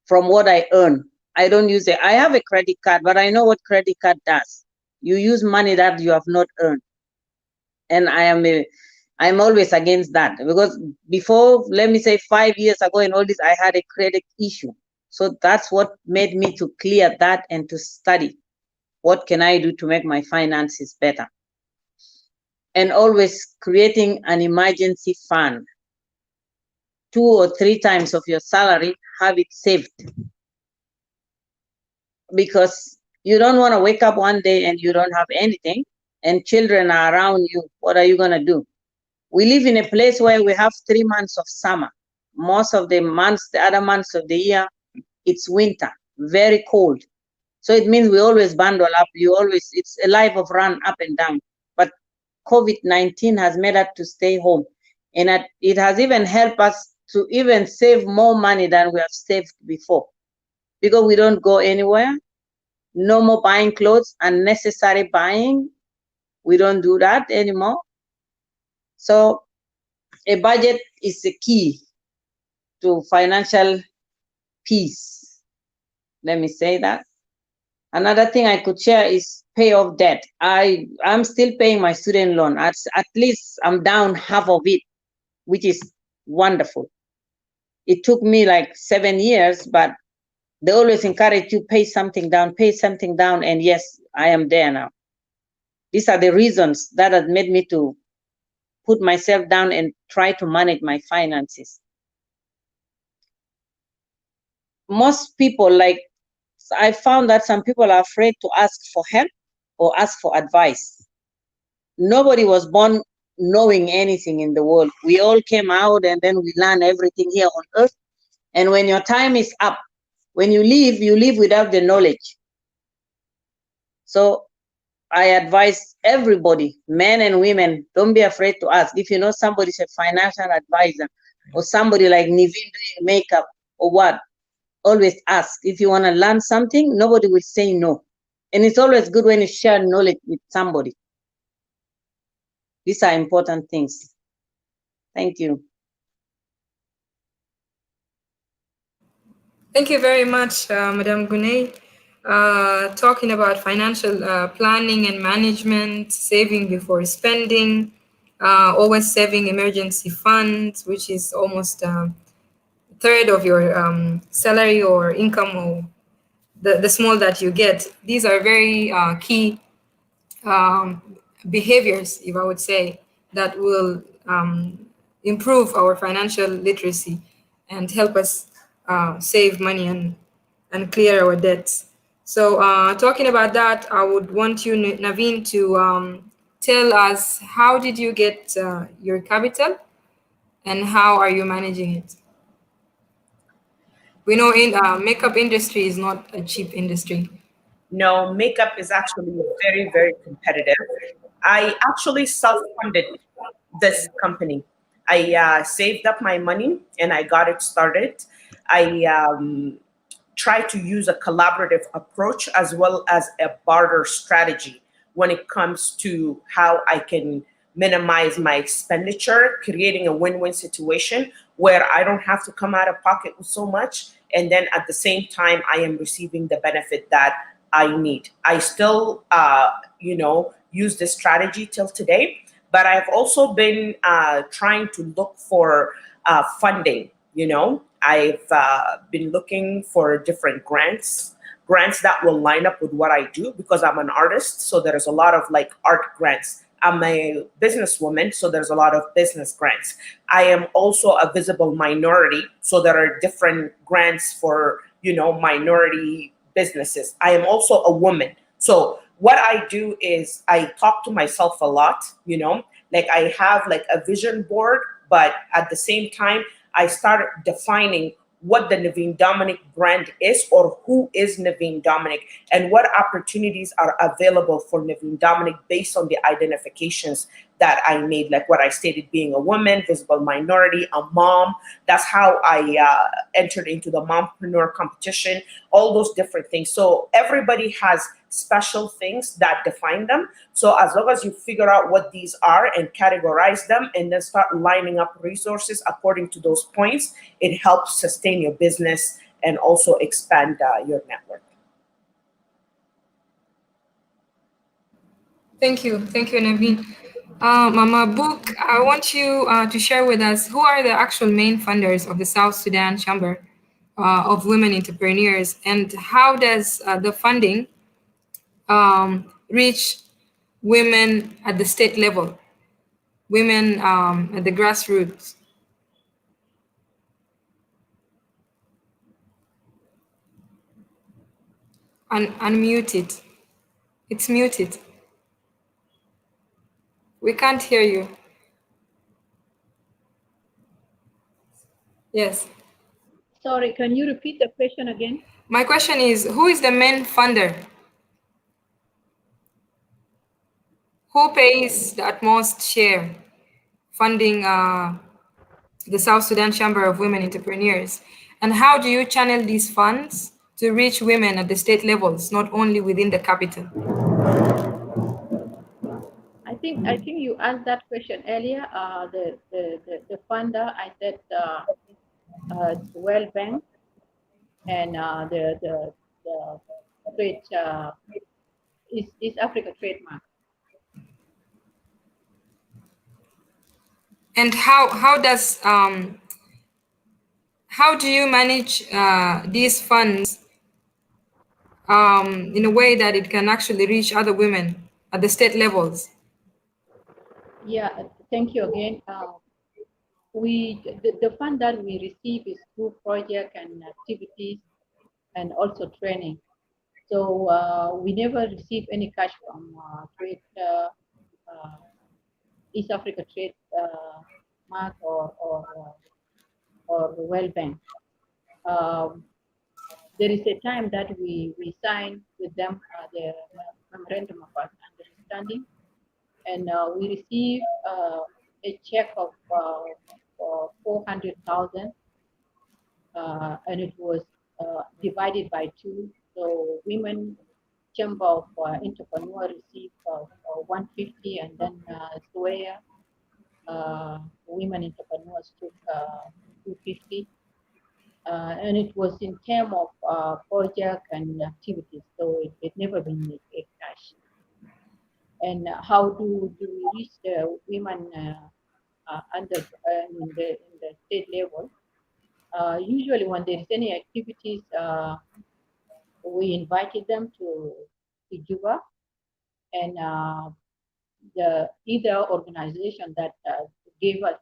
from what I earn. I don't use it. I have a credit card, but I know what credit card does. You use money that you have not earned. And I I'm always against that, because before, let me say 5 years ago and all this, I had a credit issue. So that's what made me to clear that and to study what can I do to make my finances better. And always creating an emergency fund. 2 or 3 times of your salary, have it saved. Because you don't want to wake up one day and you don't have anything and children are around you. What are you going to do? We live in a place where we have 3 months of summer. Most of the months, the other months of the year, it's winter, very cold. So it means we always bundle up. It's a life of run up and down. But COVID-19 has made us to stay home. And it has even helped us to even save more money than we have saved before. Because we don't go anywhere. No more buying clothes, unnecessary buying. We don't do that anymore. So a budget is the key to financial peace. Let me say that. Another thing I could share is pay off debt. I'm still paying my student loan. At least I'm down half of it, which is wonderful. It took me like 7 years, but they always encourage you, pay something down, and yes, I am there now. These are the reasons that has made me to put myself down and try to manage my finances. Most people, like, I found that some people are afraid to ask for help or ask for advice. Nobody was born knowing anything in the world. We all came out and then we learn everything here on earth. And when your time is up, when you leave without the knowledge. So I advise everybody, men and women, don't be afraid to ask. If you know somebody's a financial advisor or somebody like Niveen doing makeup or what, always ask. If you want to learn something, nobody will say no. And it's always good when you share knowledge with somebody. These are important things. Thank you. Thank you very much, Madam Gunay. Talking about financial planning and management, saving before spending, always saving emergency funds, which is almost a third of your salary or income, or the small that you get. These are very key behaviors, if I would say, that will improve our financial literacy and help us save money and clear our debts. So talking about that, I would want you, Naveen, to tell us, how did you get your capital and how are you managing it? We know in makeup industry is not a cheap industry. No, makeup is actually very, very competitive. I actually self-funded this company. I saved up my money and I got it started. I try to use a collaborative approach as well as a barter strategy when it comes to how I can minimize my expenditure, creating a win-win situation where I don't have to come out of pocket with so much. And then at the same time, I am receiving the benefit that I need. I still, use this strategy till today, but I've also been trying to look for funding. I've been looking for different grants that will line up with what I do because I'm an artist. So there's a lot of like art grants. I'm a businesswoman, so there's a lot of business grants. I am also a visible minority, so there are different grants for, minority businesses. I am also a woman. So what I do is I talk to myself a lot, like I have like a vision board, but at the same time, I started defining what the Naveen Dominic brand is, or who is Naveen Dominic, and what opportunities are available for Naveen Dominic based on the identifications that I made, like what I stated, being a woman, visible minority, a mom. That's how I entered into the mompreneur competition, all those different things. So everybody has special things that define them. So as long as you figure out what these are and categorize them and then start lining up resources according to those points, it helps sustain your business and also expand your network. Thank you, Naveen. Mama Book, I want you to share with us who are the actual main funders of the South Sudan Chamber of Women Entrepreneurs, and how does the funding reach women at the state level, women at the grassroots? Unmute it. It's muted. We can't hear you. Yes. Sorry, can you repeat the question again? My question is, who is the main funder? Who pays the utmost share funding the South Sudan Chamber of Women Entrepreneurs? And how do you channel these funds to reach women at the state levels, not only within the capital? I think you asked that question earlier. The funder, I said World Bank and the trade East Africa trademark. And how do you manage these funds in a way that it can actually reach other women at the state levels? Yeah, thank you again. The fund that we receive is through project and activities and also training. So we never receive any cash from trade East Africa trade mark or World Bank. There is a time that we sign with them the memorandum of understanding, and we receive a check of 400,000, and it was divided by two. So women chamber of entrepreneur received 150, and then Square women entrepreneurs took 250. And it was in terms of project and activities, so it never been a cash. And how do we reach the women under in the state level? Usually, when there is any activities, we invited them to Juba, and the either organization that gave us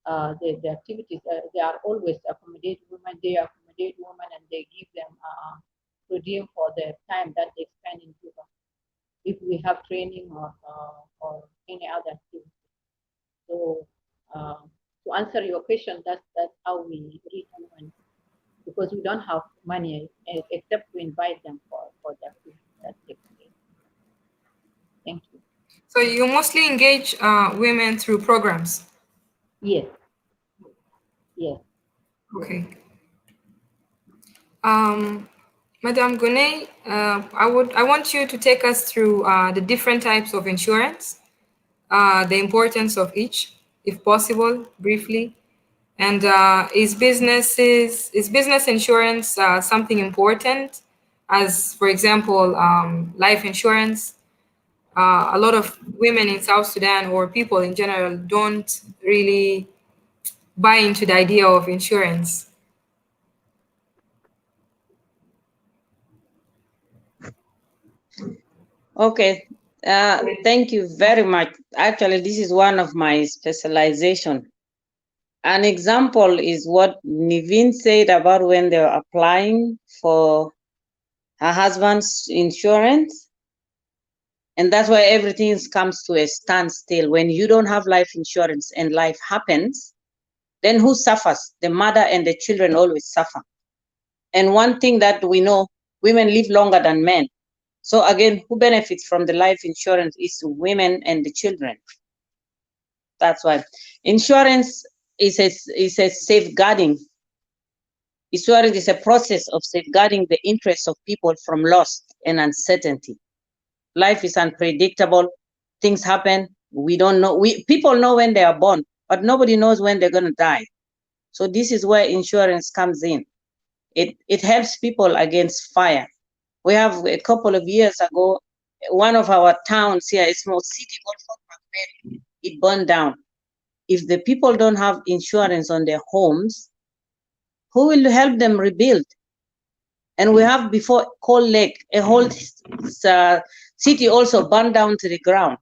the activities, they are always accommodate women. They accommodate women and they give them per diem for the time that they spend in Cuba. If we have training or any other activity. So to answer your question, that's how we reach women, because we don't have money except to invite them for the activity that takes place. Thank you. So you mostly engage women through programs? Yes. Yes. Okay. Madam Gunay, I want you to take us through the different types of insurance, the importance of each, if possible, briefly, and is business insurance something important, as for example, life insurance? A lot of women in South Sudan or people in general don't really buy into the idea of insurance. Okay, thank you very much. Actually, this is one of my specialization. An example is what Niveen said about when they were applying for her husband's insurance. And that's why everything comes to a standstill. When you don't have life insurance and life happens, then who suffers? The mother and the children always suffer. And one thing that we know, women live longer than men. So again, who benefits from the life insurance is women and the children. That's why insurance is a safeguarding. Insurance is a process of safeguarding the interests of people from loss and uncertainty. Life is unpredictable. Things happen. We don't know. People know when they are born, but nobody knows when they're going to die. So this is where insurance comes in. It helps people against fire. We have a couple of years ago, one of our towns here, a small city called it burned down. If the people don't have insurance on their homes, who will help them rebuild? And we have before Cold Lake, a whole city also burned down to the ground.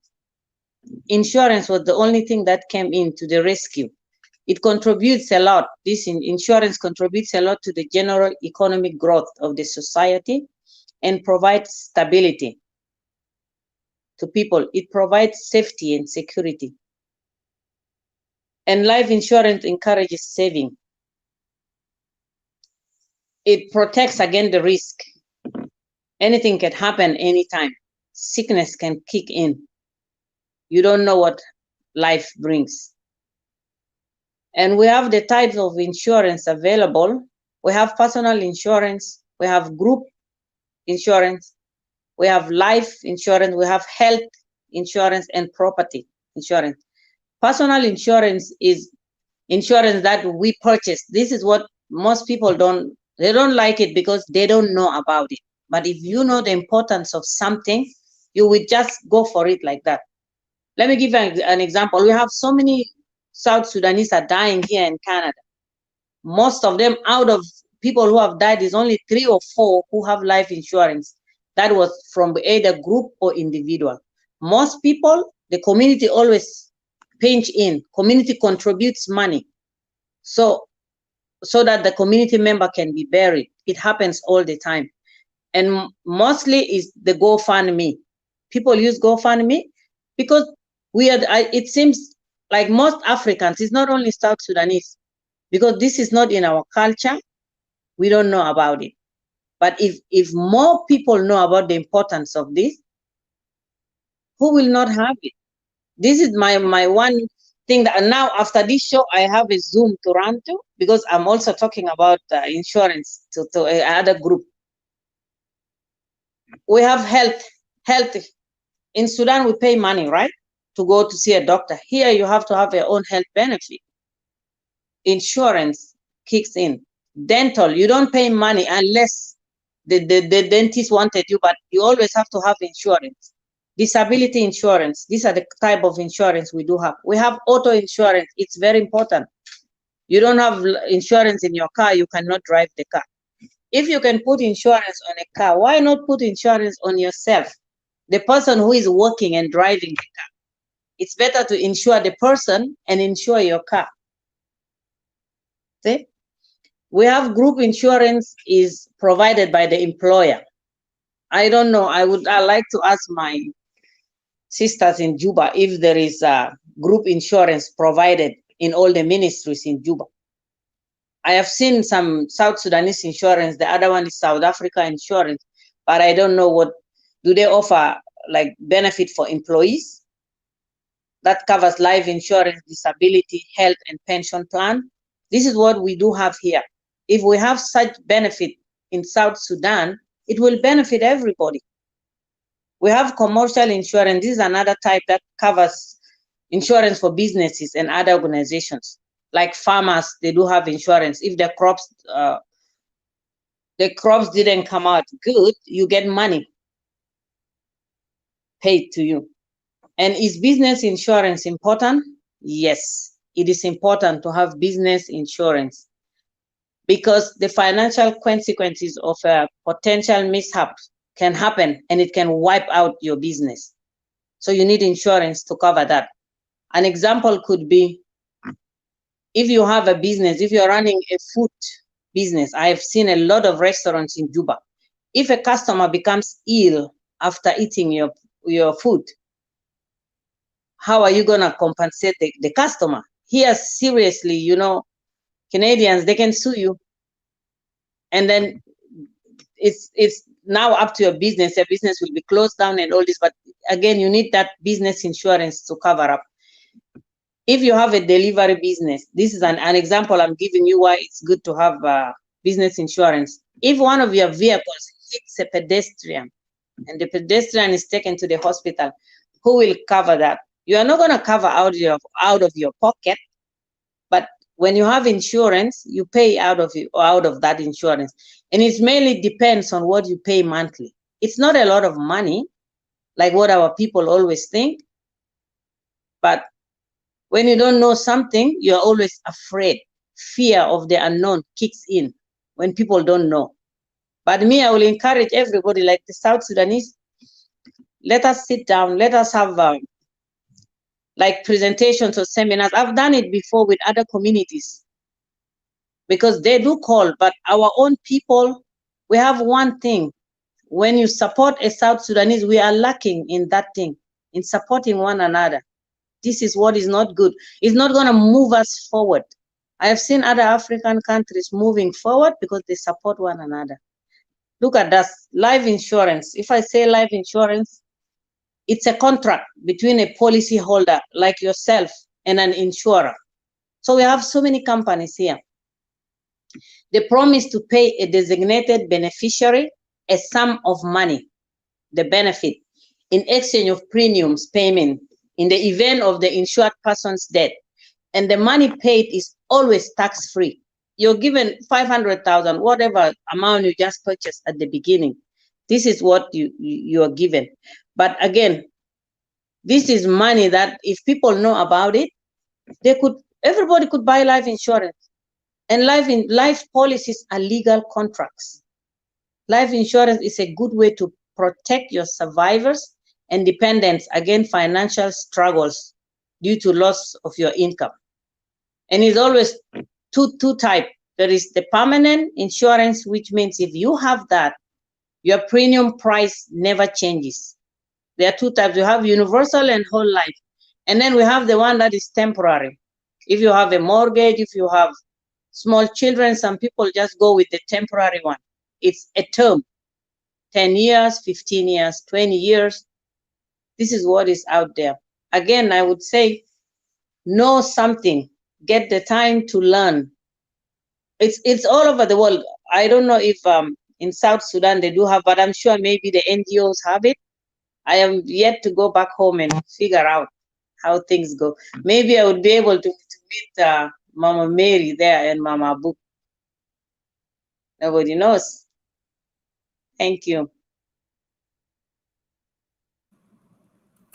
Insurance was the only thing that came in to the rescue. It contributes a lot. This insurance contributes a lot to the general economic growth of the society and provides stability to people. It provides safety and security. And life insurance encourages saving. It protects against the risk. Anything can happen anytime. Sickness can kick in. You don't know what life brings. And we have the types of insurance available. We have personal insurance, we have group insurance, we have life insurance, we have health insurance and property insurance. Personal insurance is insurance that we purchase. This is what most people don't like it because they don't know about it. But if you know the importance of something, you will just go for it like that. Let me give an example. We have so many South Sudanese are dying here in Canada. Most of them, out of people who have died, is only 3 or 4 who have life insurance. That was from either group or individual. Most people, the community always pinch in. Community contributes money so that the community member can be buried. It happens all the time. And mostly is the GoFundMe. People use GoFundMe because it seems like most Africans, it's not only South Sudanese, because this is not in our culture, we don't know about it. But if more people know about the importance of this, who will not have it? This is my one thing that now after this show, I have a Zoom to run to because I'm also talking about insurance to another group. We have health. In Sudan, we pay money, right? To go to see a doctor. Here, you have to have your own health benefit. Insurance kicks in. Dental, you don't pay money unless the dentist wanted you, but you always have to have insurance. Disability insurance, these are the type of insurance we do have. We have auto insurance, it's very important. You don't have insurance in your car, you cannot drive the car. If you can put insurance on a car, why not put insurance on yourself? The person who is working and driving the car. It's better to insure the person and insure your car. See? We have group insurance is provided by the employer. I don't know. I like to ask my sisters in Juba if there is a group insurance provided in all the ministries in Juba. I have seen some South Sudanese insurance. The other one is South Africa insurance, but I don't know what do they offer like benefit for employees. That covers life insurance, disability, health, and pension plan. This is what we do have here. If we have such benefit in South Sudan, it will benefit everybody. We have commercial insurance. This is another type that covers insurance for businesses and other organizations. Like farmers, they do have insurance. If the crops didn't come out good, you get money paid to you. And is business insurance important? Yes, it is important to have business insurance because the financial consequences of a potential mishap can happen and it can wipe out your business. So you need insurance to cover that. An example could be if you have a business, if you're running a food business. I have seen a lot of restaurants in Juba. If a customer becomes ill after eating your food, how are you going to compensate the customer? Here, seriously, you know, Canadians, they can sue you. And then it's now up to your business. Your business will be closed down and all this. But again, you need that business insurance to cover up. If you have a delivery business, this is an example I'm giving you why it's good to have business insurance. If one of your vehicles hits a pedestrian and the pedestrian is taken to the hospital, who will cover that? You are not going to cover out of your pocket, but when you have insurance, you pay out of that insurance. And it mainly depends on what you pay monthly. It's not a lot of money, like what our people always think. But when you don't know something, you're always afraid. Fear of the unknown kicks in when people don't know. But me, I will encourage everybody, like the South Sudanese, let us sit down, let us have like presentations or seminars. I've done it before with other communities because they do call, but our own people, we have one thing. When you support a South Sudanese, we are lacking in that thing, in supporting one another. This is what is not good. It's not going to move us forward. I have seen other African countries moving forward because they support one another. Look at us, life insurance. If I say life insurance, it's a contract between a policy holder like yourself and an insurer. So we have so many companies here. They promise to pay a designated beneficiary a sum of money, the benefit, in exchange of premiums payment in the event of the insured person's death. And the money paid is always tax-free. You're given 500,000, whatever amount you just purchased at the beginning. This is what you are given. But again, this is money that if people know about it, everybody could buy life insurance. And life policies are legal contracts. Life insurance is a good way to protect your survivors and dependents against financial struggles due to loss of your income. And it's always two types. There is the permanent insurance, which means if you have that, your premium price never changes. There are two types. You have universal and whole life. And then we have the one that is temporary. If you have a mortgage, if you have small children, some people just go with the temporary one. It's a term, 10 years, 15 years, 20 years. This is what is out there. Again, I would say, know something, get the time to learn. It's all over the world. I don't know if in South Sudan they do have, but I'm sure maybe the NGOs have it. I am yet to go back home and figure out how things go. Maybe I would be able to meet Mama Mary there and Mama Book. Nobody knows. Thank you.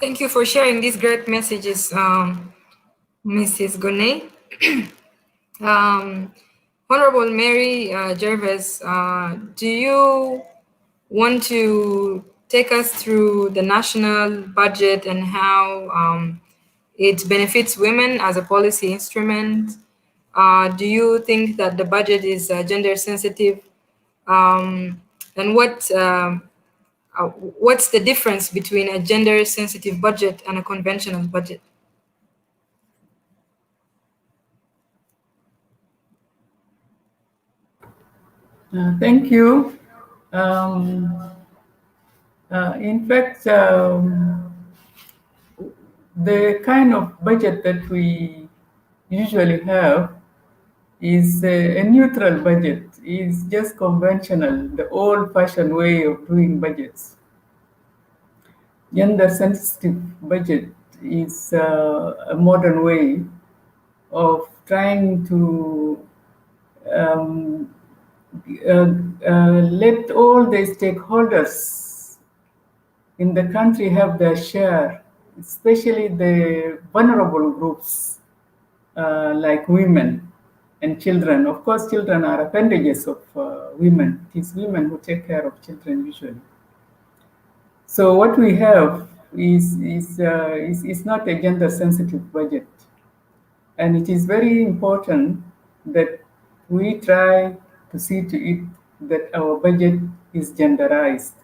Thank you for sharing these great messages, Mrs. Gonay. Honorable Mary Gervais, do you want to take us through the national budget and how it benefits women as a policy instrument? Do you think that the budget is gender sensitive? And what's the difference between a gender sensitive budget and a conventional budget? Thank you. In fact, the kind of budget that we usually have is a neutral budget. It's just conventional, the old-fashioned way of doing budgets. Gender-sensitive budget is a modern way of trying to let all the stakeholders in the country have their share, especially the vulnerable groups like women and children. Of course, children are appendages of women. It is women who take care of children usually. So what we have is not a gender-sensitive budget, and it is very important that we try to see to it that our budget is genderized,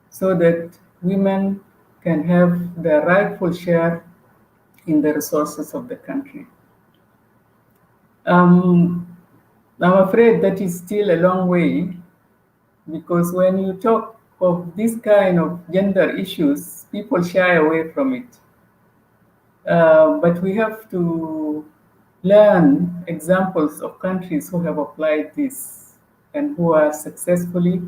so that women can have their rightful share in the resources of the country. I'm afraid that is still a long way, because when you talk of this kind of gender issues, people shy away from it. But we have to learn examples of countries who have applied this and who are successfully,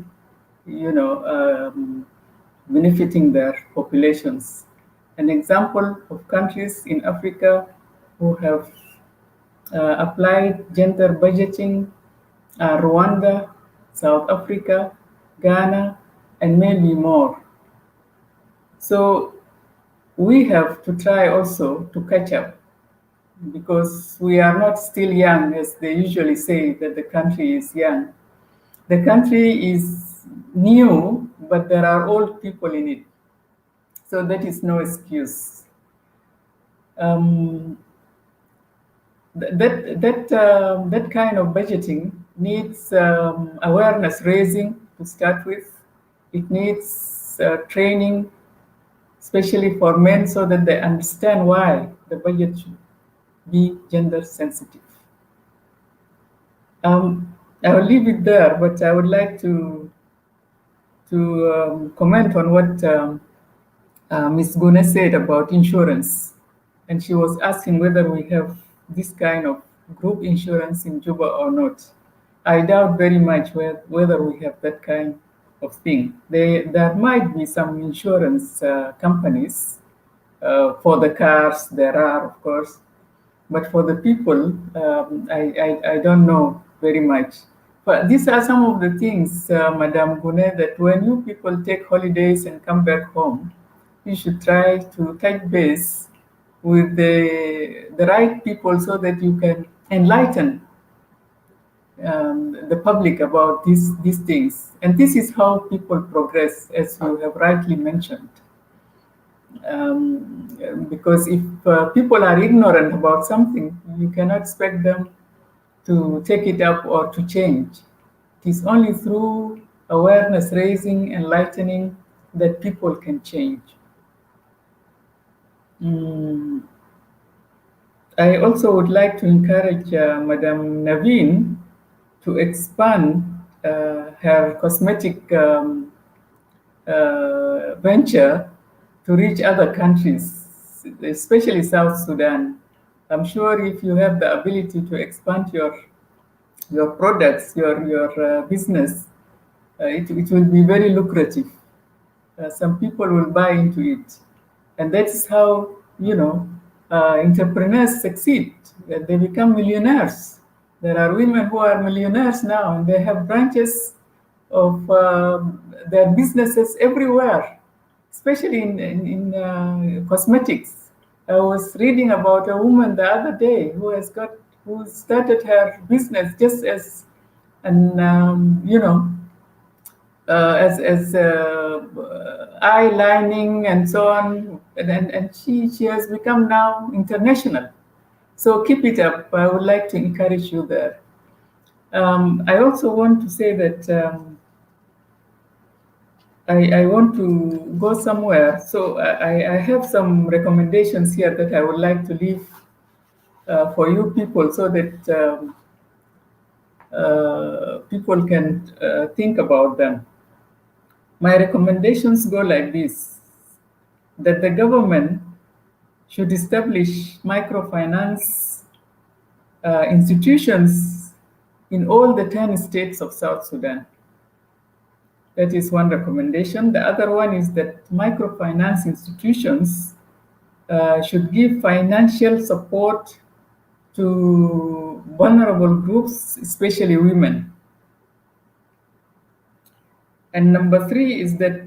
benefiting their populations. An example of countries in Africa who have applied gender budgeting are Rwanda, South Africa, Ghana, and maybe more. So we have to try also to catch up, because we are not still young, as they usually say that the country is young. The country is new, but there are old people in it. So that is no excuse. Um, that kind of budgeting needs awareness raising to start with. It needs training, especially for men, so that they understand why the budget should be gender sensitive. I will leave it there, but I would like to comment on what Ms. Gune said about insurance. And she was asking whether we have this kind of group insurance in Juba or not. I doubt very much whether we have that kind of thing. There might be some insurance companies for the cars, there are, of course, but for the people, I don't know very much. But these are some of the things, Madame Gune, that when you people take holidays and come back home, you should try to touch base with the right people so that you can enlighten the public about these things. And this is how people progress, as you have rightly mentioned. Because if people are ignorant about something, you cannot expect them to take it up or to change. It is only through awareness raising, enlightening, that people can change. I also would like to encourage Madame Naveen to expand her cosmetic venture to reach other countries, especially South Sudan. I'm sure if you have the ability to expand your products, your business, it will be very lucrative. Some people will buy into it, and that's how entrepreneurs succeed. They become millionaires. There are women who are millionaires now, and they have branches of their businesses everywhere, especially in cosmetics. I was reading about a woman the other day who started her business just as an eye lining and so on, and she has become now international. So keep it up. I would like to encourage you there. I also want to say that I want to go somewhere. So I have some recommendations here that I would like to leave for you people, so that people can think about them. My recommendations go like this: that the government should establish microfinance institutions in all the 10 states of South Sudan. That is one recommendation. The other one is that microfinance institutions should give financial support to vulnerable groups, especially women. And number 3 is that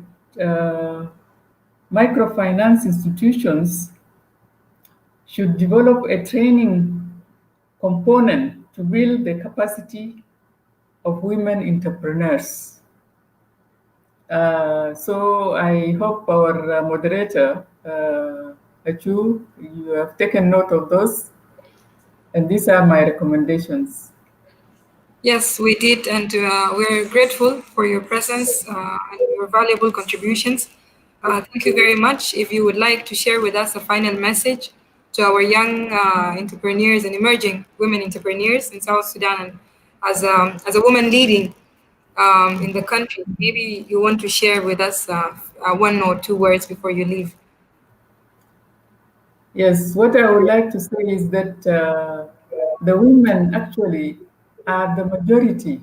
microfinance institutions should develop a training component to build the capacity of women entrepreneurs. So I hope our moderator, Achu, you have taken note of those, and these are my recommendations. Yes, we did, and we're grateful for your presence and your valuable contributions. Thank you very much. If you would like to share with us a final message to our young entrepreneurs and emerging women entrepreneurs in South Sudan, and as a woman leading in the country, maybe you want to share with us 1 or 2 words before you leave. Yes, what I would like to say is that the women actually are the majority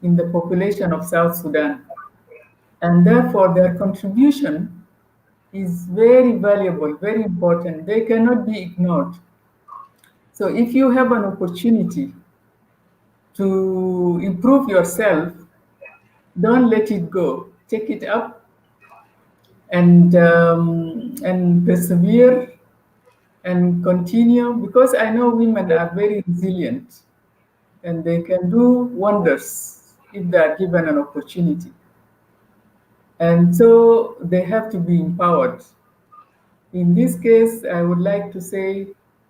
in the population of South Sudan, and therefore their contribution is very valuable, very important. They cannot be ignored. So if you have an opportunity to improve yourself, don't let it go. Take it up and persevere and continue, because I know women are very resilient and they can do wonders if they are given an opportunity. And so they have to be empowered. In this case, I would like to say,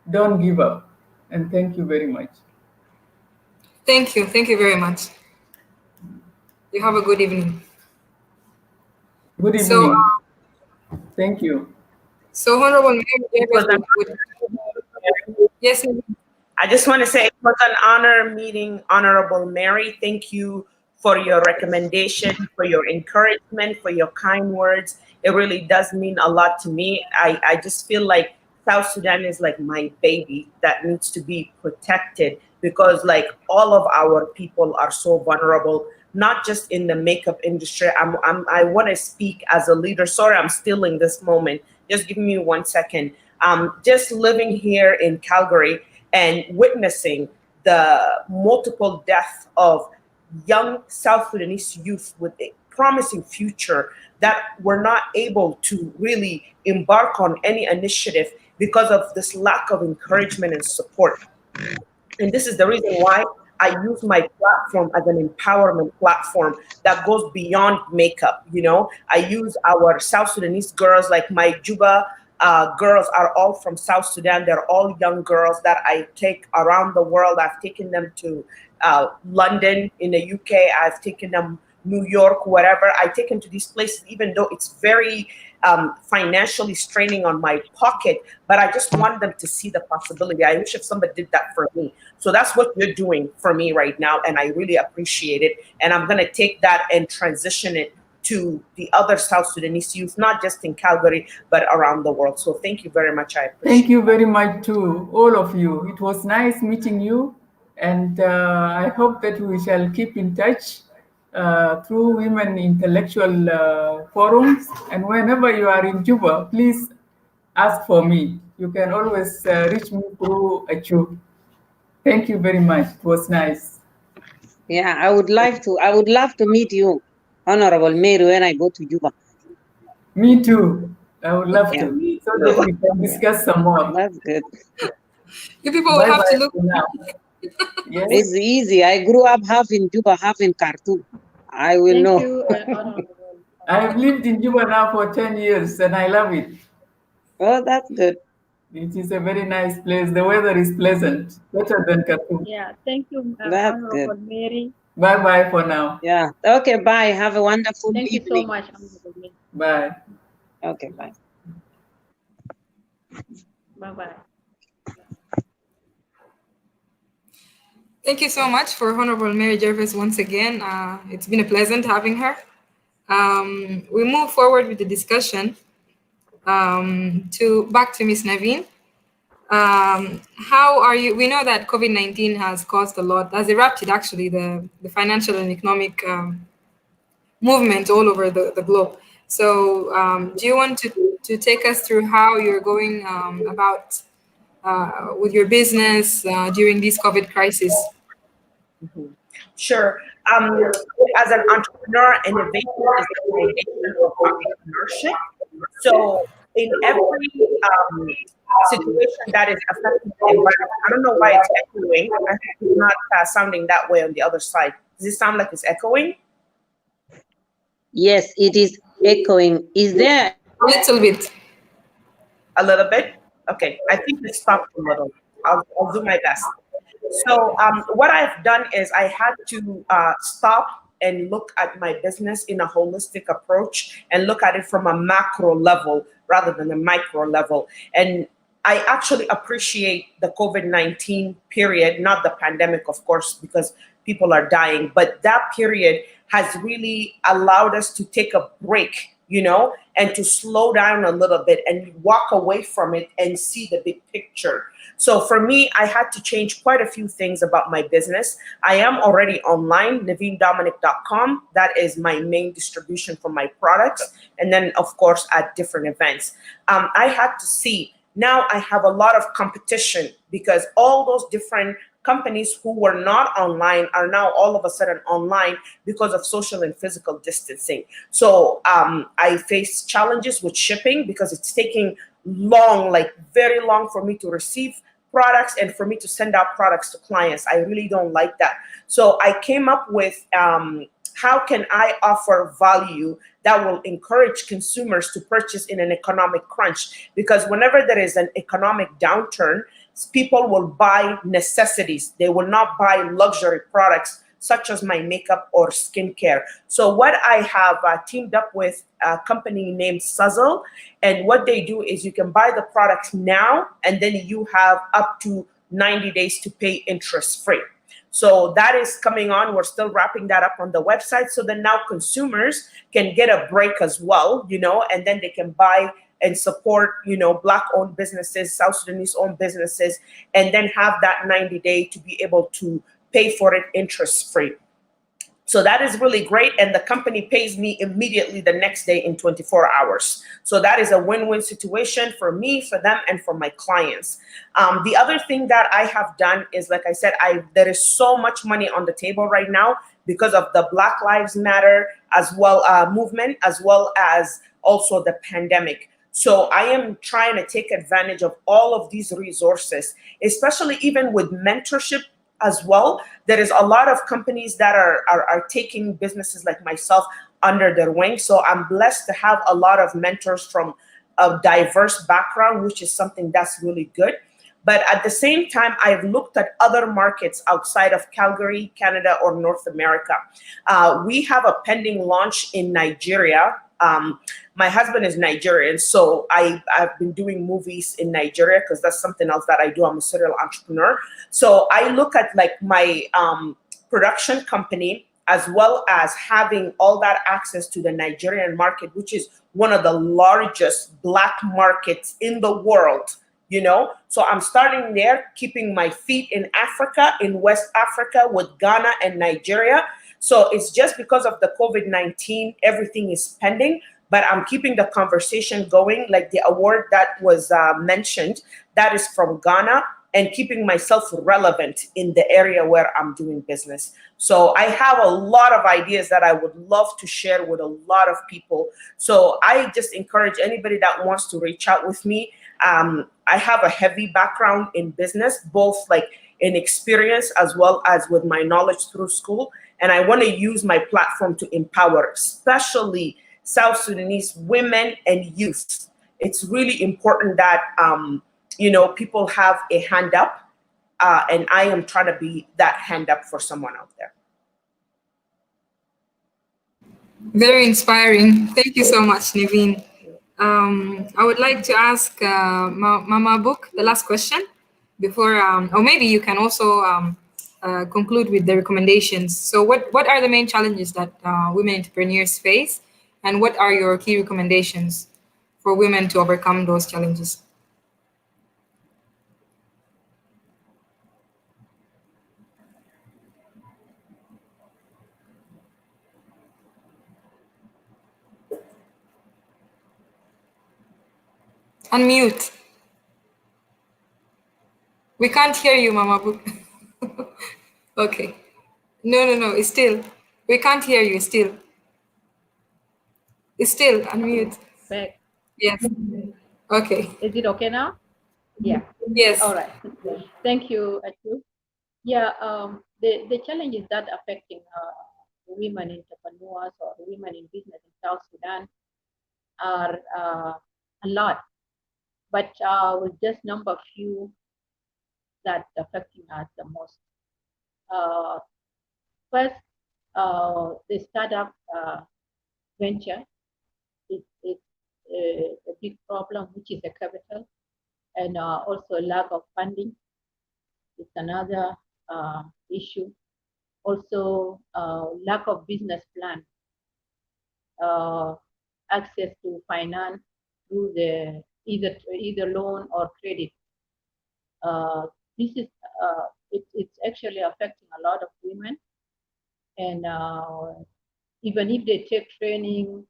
don't give up. And thank you very much. Thank you. Thank you very much. You have a good evening. Good So, evening. Thank you. so Honorable Mayor It was Davis an yes, I just want to say it was an honor meeting Honorable Mary. Thank you for your recommendation, for your encouragement, for your kind words. It really does mean a lot to me. I just feel like South Sudan is like my baby that needs to be protected, because like all of our people are so vulnerable, not just in the makeup industry. I want to speak as a leader. Sorry, I'm still in this moment. Just give me 1 second. Just living here in Calgary and witnessing the multiple deaths of young South Sudanese youth with a promising future that were not able to really embark on any initiative because of this lack of encouragement and support. And this is the reason why I use my platform as an empowerment platform that goes beyond makeup. You know, I use our South Sudanese girls, like my Juba girls are all from South Sudan. They're all young girls that I take around the world. I've taken them to London in the UK. I've taken them New York, whatever. I take them to these places, even though it's very financially straining on my pocket, but I just want them to see the possibility. I wish if somebody did that for me. So that's what you're doing for me right now, and I really appreciate it. And I'm going to take that and transition it to the other South Sudanese youth, not just in Calgary, but around the world. So thank you very much. I appreciate it. Thank you very much to all of you. It was nice meeting you, and I hope that we shall keep in touch through women intellectual forums. And whenever you are in Juba, please ask for me. You can always reach me through Achu. Thank you very much. It was nice. Yeah, I would love to meet you, Honorable Mary, when I go to Juba. Me too. I would love Yeah. to, so that we can discuss some more. That's good. you people will have to look. For now. Yes. It's easy. I grew up half in Juba, half in Khartoum. I will Thank know. you, Honorable. I have lived in Juba now for 10 years and I love it. Oh, that's good. It is a very nice place. The weather is pleasant, better than Khartoum. Yeah, thank you, That's Honorable good. Mary. Bye-bye for now. Yeah. Okay, bye. Have a wonderful Thank you evening. so much, Honorable Mary. Bye. Okay, bye. Bye-bye. Thank you so much for Honorable Mary Jervis once again. It's been a pleasant having her. We move forward with the discussion back to Ms. Naveen. How are you? We know that COVID-19 has caused a lot, has erupted actually the financial and economic movement all over the globe. So do you want to take us through how you're going about with your business during this COVID crisis? Mhm. Sure. As an entrepreneur, innovation is the foundation of entrepreneurship. So, in every situation that is affecting the environment, I don't know why it's echoing. I think it's not sounding that way on the other side. Does it sound like it's echoing? Yes, it is echoing. Is there? A little bit. A little bit? Okay. I think it stopped a little. I'll do my best. So what I've done is I had to stop and look at my business in a holistic approach and look at it from a macro level rather than a micro level. And I actually appreciate the COVID-19 period, not the pandemic, of course, because people are dying, but that period has really allowed us to take a break, you know, and to slow down a little bit and walk away from it and see the big picture. So for me, I had to change quite a few things about my business. I am already online, naveendominic.com. That is my main distribution for my products. And then, of course, at different events. I had to see, now I have a lot of competition because all those different companies who were not online are now all of a sudden online because of social and physical distancing. So I face challenges with shipping because it's taking long, like very long, for me to receive products and for me to send out products to clients. I really don't like that. So I came up with how can I offer value that will encourage consumers to purchase in an economic crunch? Because whenever there is an economic downturn, people will buy necessities. They will not buy luxury products such as my makeup or skincare. So what I have teamed up with a company named Suzzle, and what they do is you can buy the products now, and then you have up to 90 days to pay interest free. So that is coming on. We're still wrapping that up on the website. So then now consumers can get a break as well, and then they can buy and support, Black-owned businesses, South Sudanese-owned businesses, and then have that 90-day to be able to pay for it interest-free. So that is really great. And the company pays me immediately the next day in 24 hours. So that is a win-win situation for me, for them, and for my clients. The other thing that I have done is, like I said, there is so much money on the table right now because of the Black Lives Matter as well movement, as well as also the pandemic. So I am trying to take advantage of all of these resources, especially even with mentorship as well. There is a lot of companies that are taking businesses like myself under their wing. So I'm blessed to have a lot of mentors from a diverse background, which is something that's really good. But at the same time, I've looked at other markets outside of Calgary, Canada, or North America. We have a pending launch in Nigeria. My husband is Nigerian, so I've been doing movies in Nigeria because that's something else that I do. I'm a serial entrepreneur. So I look at like my production company, as well as having all that access to the Nigerian market, which is one of the largest Black markets in the world. So I'm starting there, keeping my feet in Africa, in West Africa, with Ghana and Nigeria. So it's just because of the COVID-19, everything is pending, but I'm keeping the conversation going. Like the award that was mentioned, that is from Ghana, and keeping myself relevant in the area where I'm doing business. So I have a lot of ideas that I would love to share with a lot of people. So I just encourage anybody that wants to reach out with me. I have a heavy background in business, both like in experience as well as with my knowledge through school. And I want to use my platform to empower, especially South Sudanese women and youth. It's really important that, people have a hand up, and I am trying to be that hand up for someone out there. Very inspiring. Thank you so much, Naveen. I would like to ask Mama Book the last question before, or maybe you can also conclude with the recommendations. So what are the main challenges that women entrepreneurs face, and what are your key recommendations for women to overcome those challenges? Unmute. We can't hear you, Mama Book. Okay. No. It's still. We can't hear you. Still. It's still unmute. Back. Yes. Okay. Is it okay now? Yeah. Yes. All right. Thank you, Achu. Yeah. The challenges that affecting women entrepreneurs or women in business in South Sudan are a lot, but we'll just number few that affecting us the most. First, the startup venture is a big problem, which is a capital, and also lack of funding is another issue. Also, lack of business plan, access to finance through the either loan or credit. This is it's actually affecting a lot of women, and even if they take training,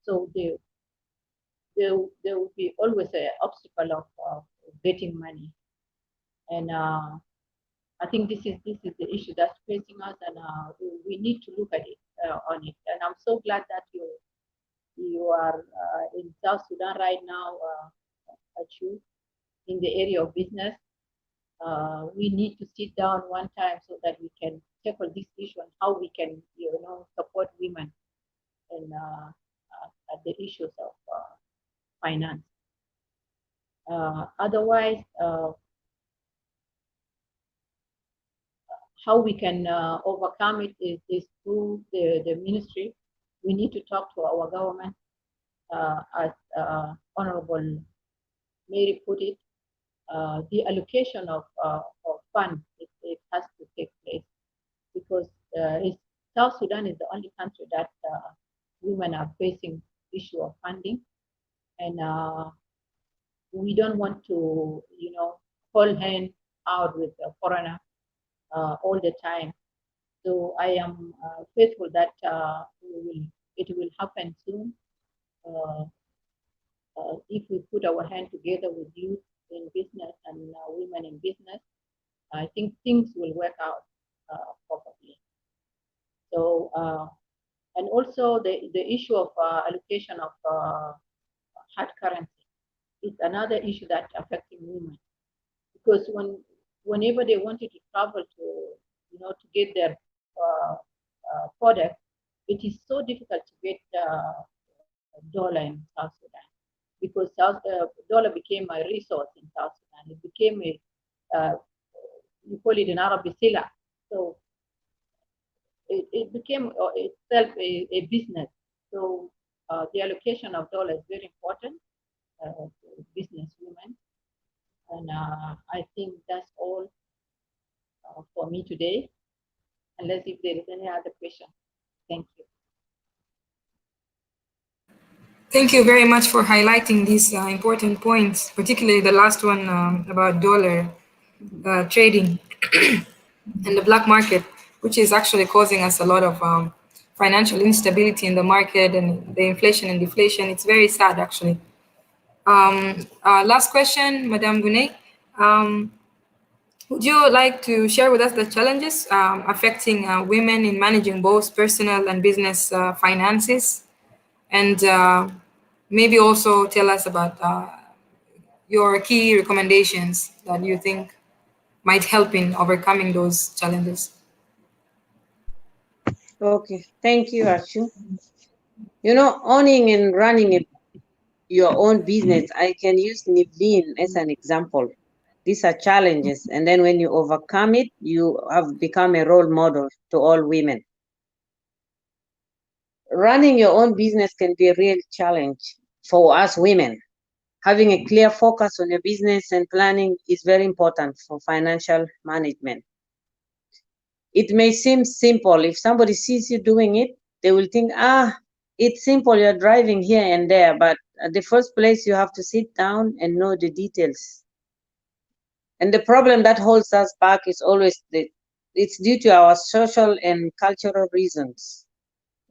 so there will be always an obstacle of getting money. And I think this is the issue that's facing us, and we need to look at it on it. And I'm so glad that you are in South Sudan right now, Achu, in the area of business. We need to sit down one time so that we can tackle this issue and how we can, support women in the issues of finance. Otherwise, how we can overcome it is through the ministry. We need to talk to our government, as Honorable Mary put it. The allocation of funds, it has to take place, because South Sudan is the only country that women are facing issue of funding, and we don't want to, hold hand out with a foreigner all the time. So I am faithful that it will happen soon. If we put our hand together with youth in business and women in business, I think things will work out properly. So, and also the issue of allocation of hard currency is another issue that affecting women, because whenever they wanted to travel to get their product, it is so difficult to get dollar in South Sudan, because dollar became a resource in South Sudan. It became you call it in Arabic sila. So it became itself a business. So the allocation of dollar is very important to business women. And I think that's all for me today, unless if there is any other question. Thank you. Thank you very much for highlighting these important points, particularly the last one about dollar trading and the black market, which is actually causing us a lot of financial instability in the market, and the inflation and deflation. It's very sad, actually. Last question, Madame Gunay. Would you like to share with us the challenges affecting women in managing both personal and business finances? And maybe also tell us about your key recommendations that you think might help in overcoming those challenges. Okay, thank you, Achu. Owning and running your own business, I can use Niveen as an example. These are challenges, and then when you overcome it, you have become a role model to all women. Running your own business can be a real challenge for us women. Having a clear focus on your business and planning is very important for financial management. It may seem simple. If somebody sees you doing it, they will think, it's simple, you're driving here and there. But at the first place, you have to sit down and know the details. And the problem that holds us back is always it's due to our social and cultural reasons.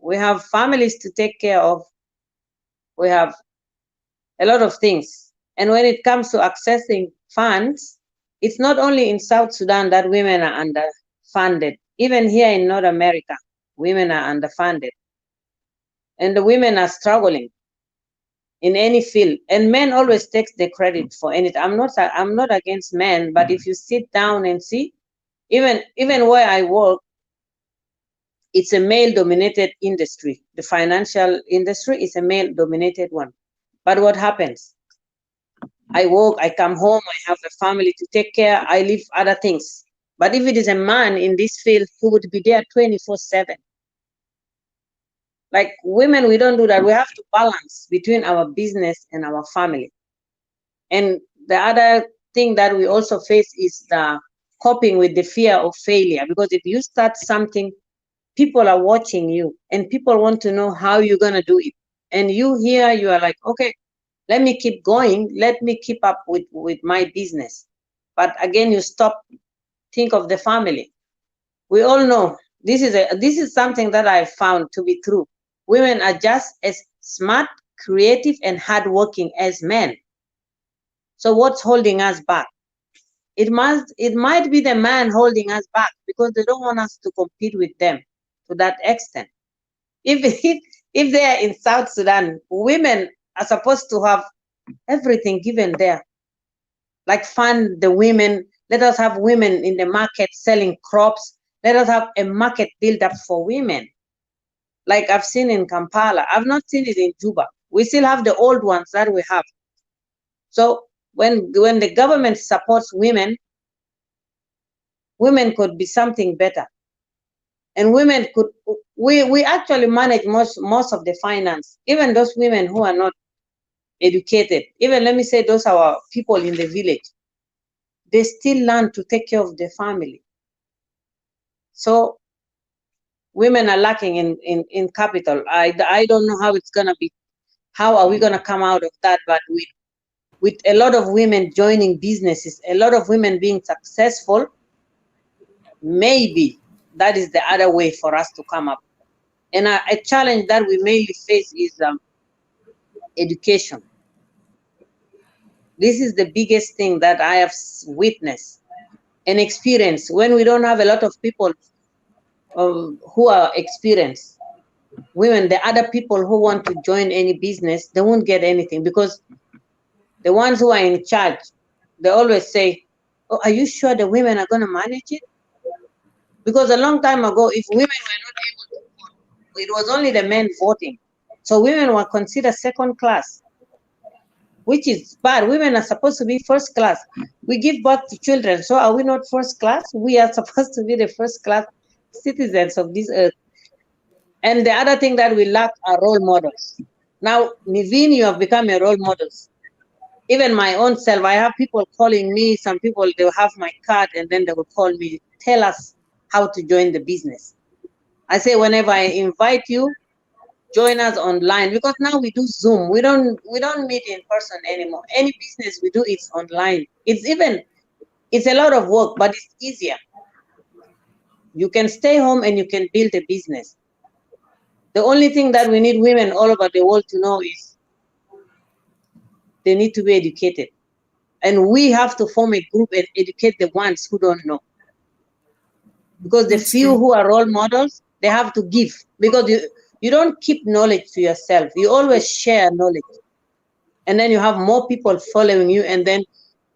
We have families to take care of. We have a lot of things. And when it comes to accessing funds, it's not only in South Sudan that women are underfunded. Even here in North America, women are underfunded. And the women are struggling in any field. And men always take the credit for anything. I'm not against men, but if you sit down and see, even where I work, it's a male-dominated industry. The financial industry is a male-dominated one. But what happens? I work, I come home, I have a family to take care, I leave other things. But if it is a man in this field, he would be there 24/7. Like women, we don't do that. We have to balance between our business and our family. And the other thing that we also face is the coping with the fear of failure. Because if you start something, people are watching you and people want to know how you're going to do it. And you are like, okay, let me keep going. Let me keep up with my business. But again, you stop, think of the family. We all know this is something that I found to be true. Women are just as smart, creative, and hardworking as men. So what's holding us back? it might be the man holding us back because they don't want us to compete with them to that extent. If they are in South Sudan, women are supposed to have everything given there. Like fund the women. Let us have women in the market selling crops. Let us have a market built up for women. Like I've seen in Kampala. I've not seen it in Juba. We still have the old ones that we have. So when the government supports women, women could be something better. And women could, we actually manage most of the finance. Even those women who are not educated, even let me say those are our people in the village, they still learn to take care of the family. So women are lacking in capital. I don't know how it's gonna be. How are we gonna come out of that? But with a lot of women joining businesses, a lot of women being successful, maybe that is the other way for us to come up. And a challenge that we mainly face is education. This is the biggest thing that I have witnessed and experienced. When we don't have a lot of people who are experienced, women, the other people who want to join any business, they won't get anything because the ones who are in charge, they always say, oh, are you sure the women are going to manage it? Because a long time ago, if women were not able to vote, it was only the men voting. So women were considered second class, which is bad. Women are supposed to be first class. We give birth to children. So are we not first class? We are supposed to be the first class citizens of this earth. And the other thing that we lack are role models. Now, Niveen, you have become a role model. Even my own self, I have people calling me. Some people, they'll have my card and then they will call me, tell us how to join the business. I say, whenever I invite you, join us online, because now we do Zoom. We don't meet in person anymore. Any business we do, it's online. It's a lot of work, but it's easier. You can stay home and you can build a business. The only thing that we need women all over the world to know is they need to be educated. And we have to form a group and educate the ones who don't know. Because the few who are role models, they have to give. Because you don't keep knowledge to yourself. You always share knowledge. And then you have more people following you. And then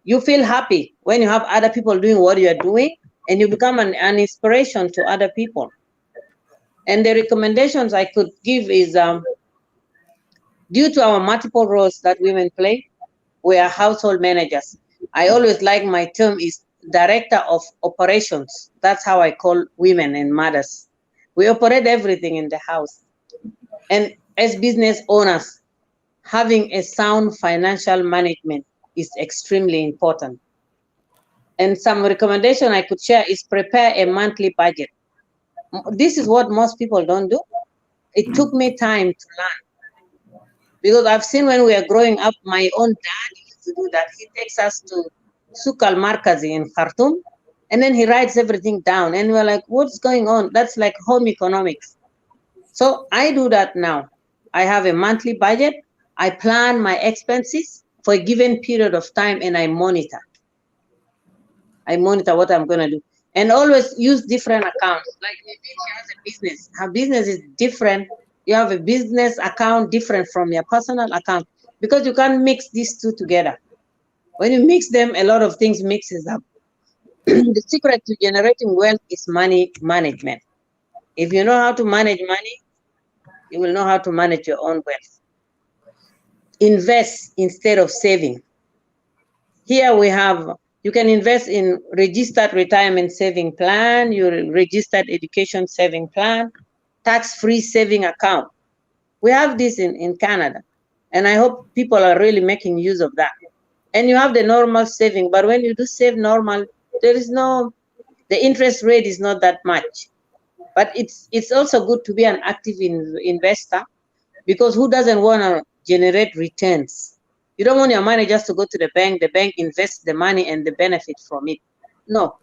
you feel happy when you have other people doing what you're doing. And you become an inspiration to other people. And the recommendations I could give is, due to our multiple roles that women play, we are household managers. I always like my term is director of operations. That's how I call women and mothers. We operate everything in the house. And as business owners, having a sound financial management is extremely important. And some recommendation I could share is prepare a monthly budget. This is what most people don't do. It took me time to learn. Because I've seen when we are growing up, my own dad used to do that. He takes us to Sukal Markazi in Khartoum, and then he writes everything down. And we're like, what's going on? That's like home economics. So I do that now. I have a monthly budget. I plan my expenses for a given period of time, and I monitor. I monitor what I'm going to do. And always use different accounts. Like if she has a business, her business is different. You have a business account different from your personal account, because you can't mix these two together. When you mix them, a lot of things mixes up. The secret to generating wealth is money management. If you know how to manage money, you will know how to manage your own wealth. Invest instead of saving. Here we have, you can invest in registered retirement saving plan, your registered education saving plan, tax-free saving account. We have this in Canada, and I hope people are really making use of that. And you have the normal saving, but when you do save normal, there is no, the interest rate is not that much. But it's also good to be an active investor, because who doesn't want to generate returns? You don't want your money just to go to the bank invests the money and the benefit from it. No.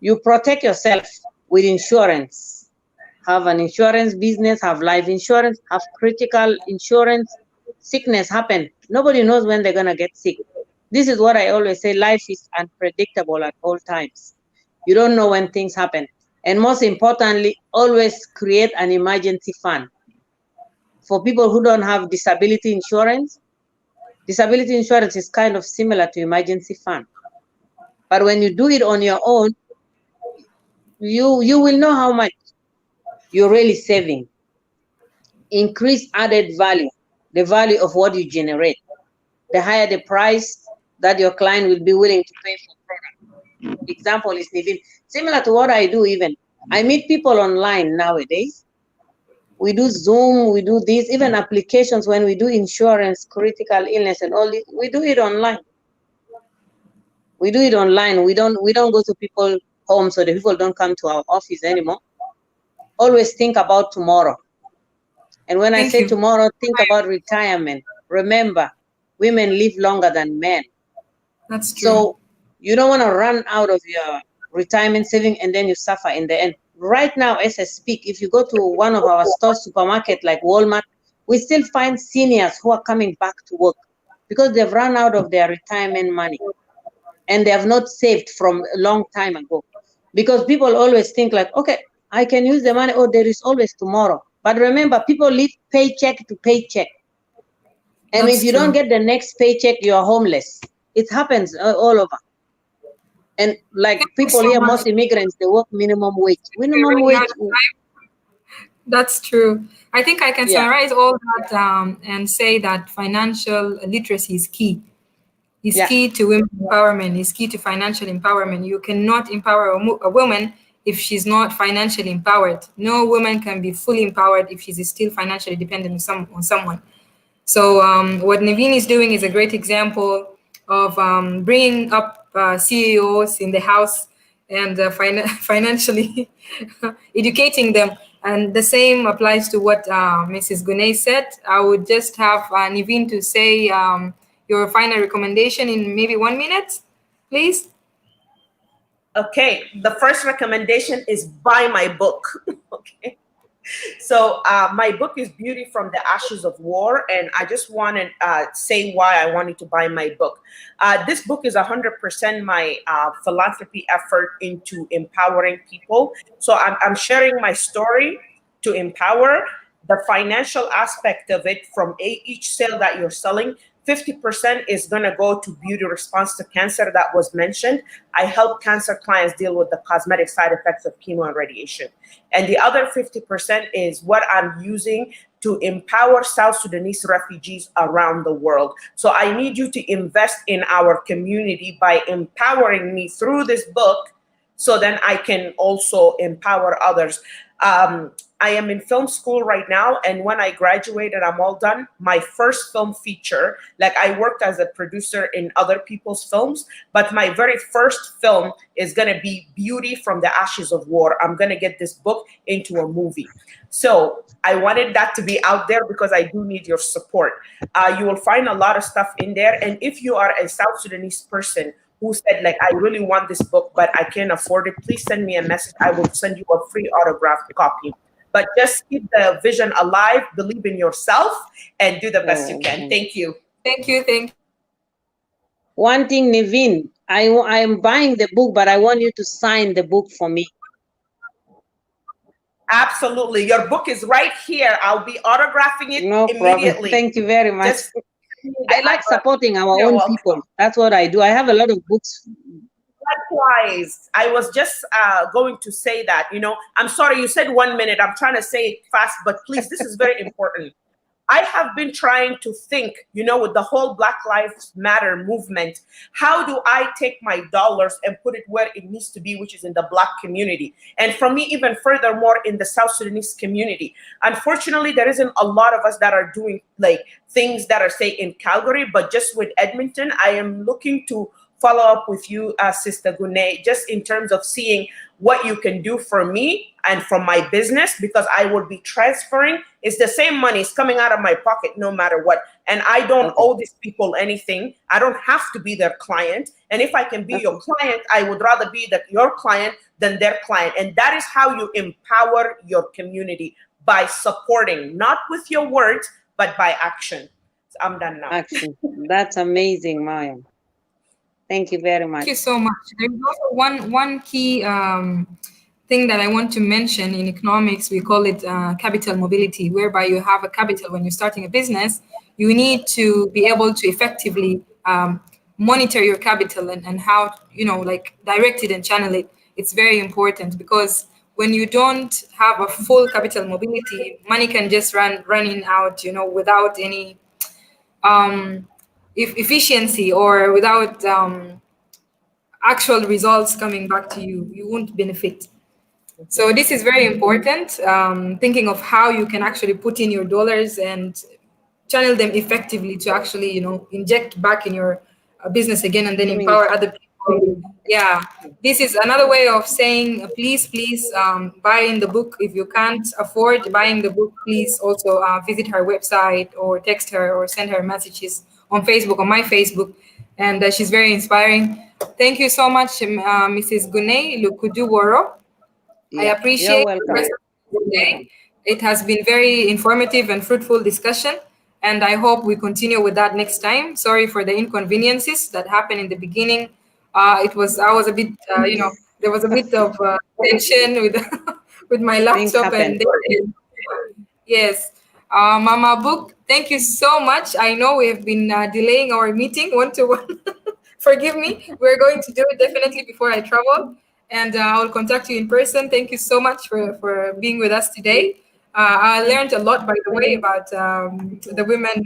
You protect yourself with insurance. Have an insurance business, have life insurance, have critical insurance. Sickness happen. Nobody knows when they're going to get sick. This is what I always say, life is unpredictable at all times. You don't know when things happen. And most importantly, always create an emergency fund. For people who don't have disability insurance is kind of similar to emergency fund. But when you do it on your own, you will know how much you're really saving. Increase added value, the value of what you generate. The higher the price that your client will be willing to pay for product. Example is Nivin. Similar to what I do even. I meet people online nowadays. We do Zoom, we do this, even applications when we do insurance, critical illness and all this, we do it online. We do it online. We don't go to people's homes, so the people don't come to our office anymore. Always think about tomorrow. And when I say tomorrow, think about retirement. Remember, women live longer than men. That's true. So you don't want to run out of your retirement saving and then you suffer in the end. Right now, as I speak, if you go to one of our stores, supermarket like Walmart, we still find seniors who are coming back to work because they've run out of their retirement money and they have not saved from a long time ago. Because people always think like, okay, I can use the money, or there is always tomorrow. But remember, people live paycheck to paycheck. And if you don't get the next paycheck, you're homeless. It happens all over. And like people here, most immigrants, they work minimum wage. Minimum wage. That's true. I think I can summarize all that and say that financial literacy is key. It's key to women empowerment. It's key to financial empowerment. You cannot empower a woman if she's not financially empowered. No woman can be fully empowered if she's still financially dependent on someone. So what Naveen is doing is a great example of bringing up CEOs in the house and financially educating them. And the same applies to what Mrs. Gunay said. I would just have Naveen to say your final recommendation in maybe 1 minute, please. Okay, the first recommendation is buy my book. Okay. So my book is Beauty from the Ashes of War, and I just want to say why I wanted to buy my book. This book is 100% my philanthropy effort into empowering people. So I'm sharing my story to empower. The financial aspect of it, from each sale that you're selling, 50% is going to go to beauty response to cancer that was mentioned. I help cancer clients deal with the cosmetic side effects of chemo and radiation. And the other 50% is what I'm using to empower South Sudanese refugees around the world. So I need you to invest in our community by empowering me through this book, so then I can also empower others. I am in film school right now, and when I graduate and I'm all done, my first film feature, like I worked as a producer in other people's films, but my very first film is gonna be Beauty from the Ashes of War. I'm gonna get this book into a movie. So I wanted that to be out there because I do need your support. You will find a lot of stuff in there, and if you are a South Sudanese person who said, like, I really want this book, but I can't afford it, please send me a message. I will send you a free autographed copy. But just keep the vision alive, believe in yourself, and do the best you can. Thank you. Thank you. Thank you. One thing, Naveen, I am buying the book, but I want you to sign the book for me. Absolutely. Your book is right here. I'll be autographing it immediately. Problem. Thank you very much. I like supporting our own people. That's what I do. I have a lot of books. Likewise, I was just going to say that, I'm sorry, you said 1 minute. I'm trying to say it fast, but please, this is very important. I have been trying to think, with the whole Black Lives Matter movement, how do I take my dollars and put it where it needs to be, which is in the Black community? And for me, even furthermore, in the South Sudanese community. Unfortunately, there isn't a lot of us that are doing like things that are, say, in Calgary, but just with Edmonton, I am looking to follow up with you, Sister Gunay, just in terms of seeing what you can do for me and from my business, because I will be transferring. It's the same money. It's coming out of my pocket no matter what. And I don't owe these people anything. I don't have to be their client. And if I can be your client, I would rather be your client than their client. And that is how you empower your community, by supporting, not with your words, but by action. So I'm done now. Action. That's amazing, Maya. Thank you very much. Thank you so much. There's also one key thing that I want to mention in economics. We call it capital mobility, whereby you have a capital when you're starting a business. You need to be able to effectively monitor your capital and how, like direct it and channel it. It's very important because when you don't have a full capital mobility, money can just running out, without any efficiency or without actual results coming back to you. You won't benefit. So this is very important. Thinking of how you can actually put in your dollars and channel them effectively to actually, inject back in your business again and then empower other people. Yeah, this is another way of saying, please, buy in the book. If you can't afford buying the book, please also visit her website or text her or send her messages on Facebook, on my Facebook. And she's very inspiring. Thank you so much, Mrs. Gunei Lukuduworo. I appreciate you're welcome. today. It has been very informative and fruitful discussion, and I hope we continue with that next time. Sorry for the inconveniences that happened in the beginning. I was a bit, there was a bit of tension with with my Things laptop, happen. and yes. Mama Book, thank you so much. I know we have been delaying our meeting one-to-one. Forgive me. We're going to do it definitely before I travel. And I'll contact you in person. Thank you so much for being with us today. I learned a lot, by the way, about the women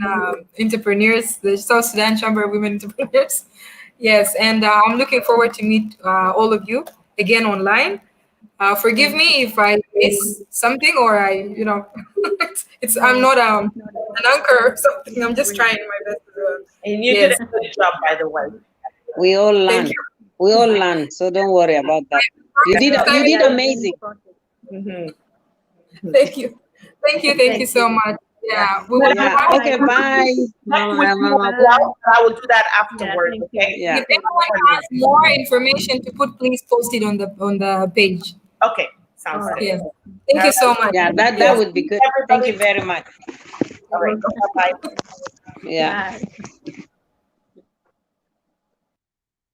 entrepreneurs, the South Sudan Chamber of Women Entrepreneurs. Yes, and I'm looking forward to meet all of you again online. Forgive me if I miss something or I'm not an anchor or something. I'm just trying my best. And you did a good job, by the way. We all learn. We all learn, so don't worry about that. You did amazing. Mm-hmm. Thank you so much. Yeah. Okay, bye. I will do that afterwards. Okay. Yeah. If anyone has more information to put, please post it on the page. Okay. Sounds good. Yes. Thank you so much. Yeah, that would be good. Thank you very much. All right. Bye-bye. Yeah. Bye.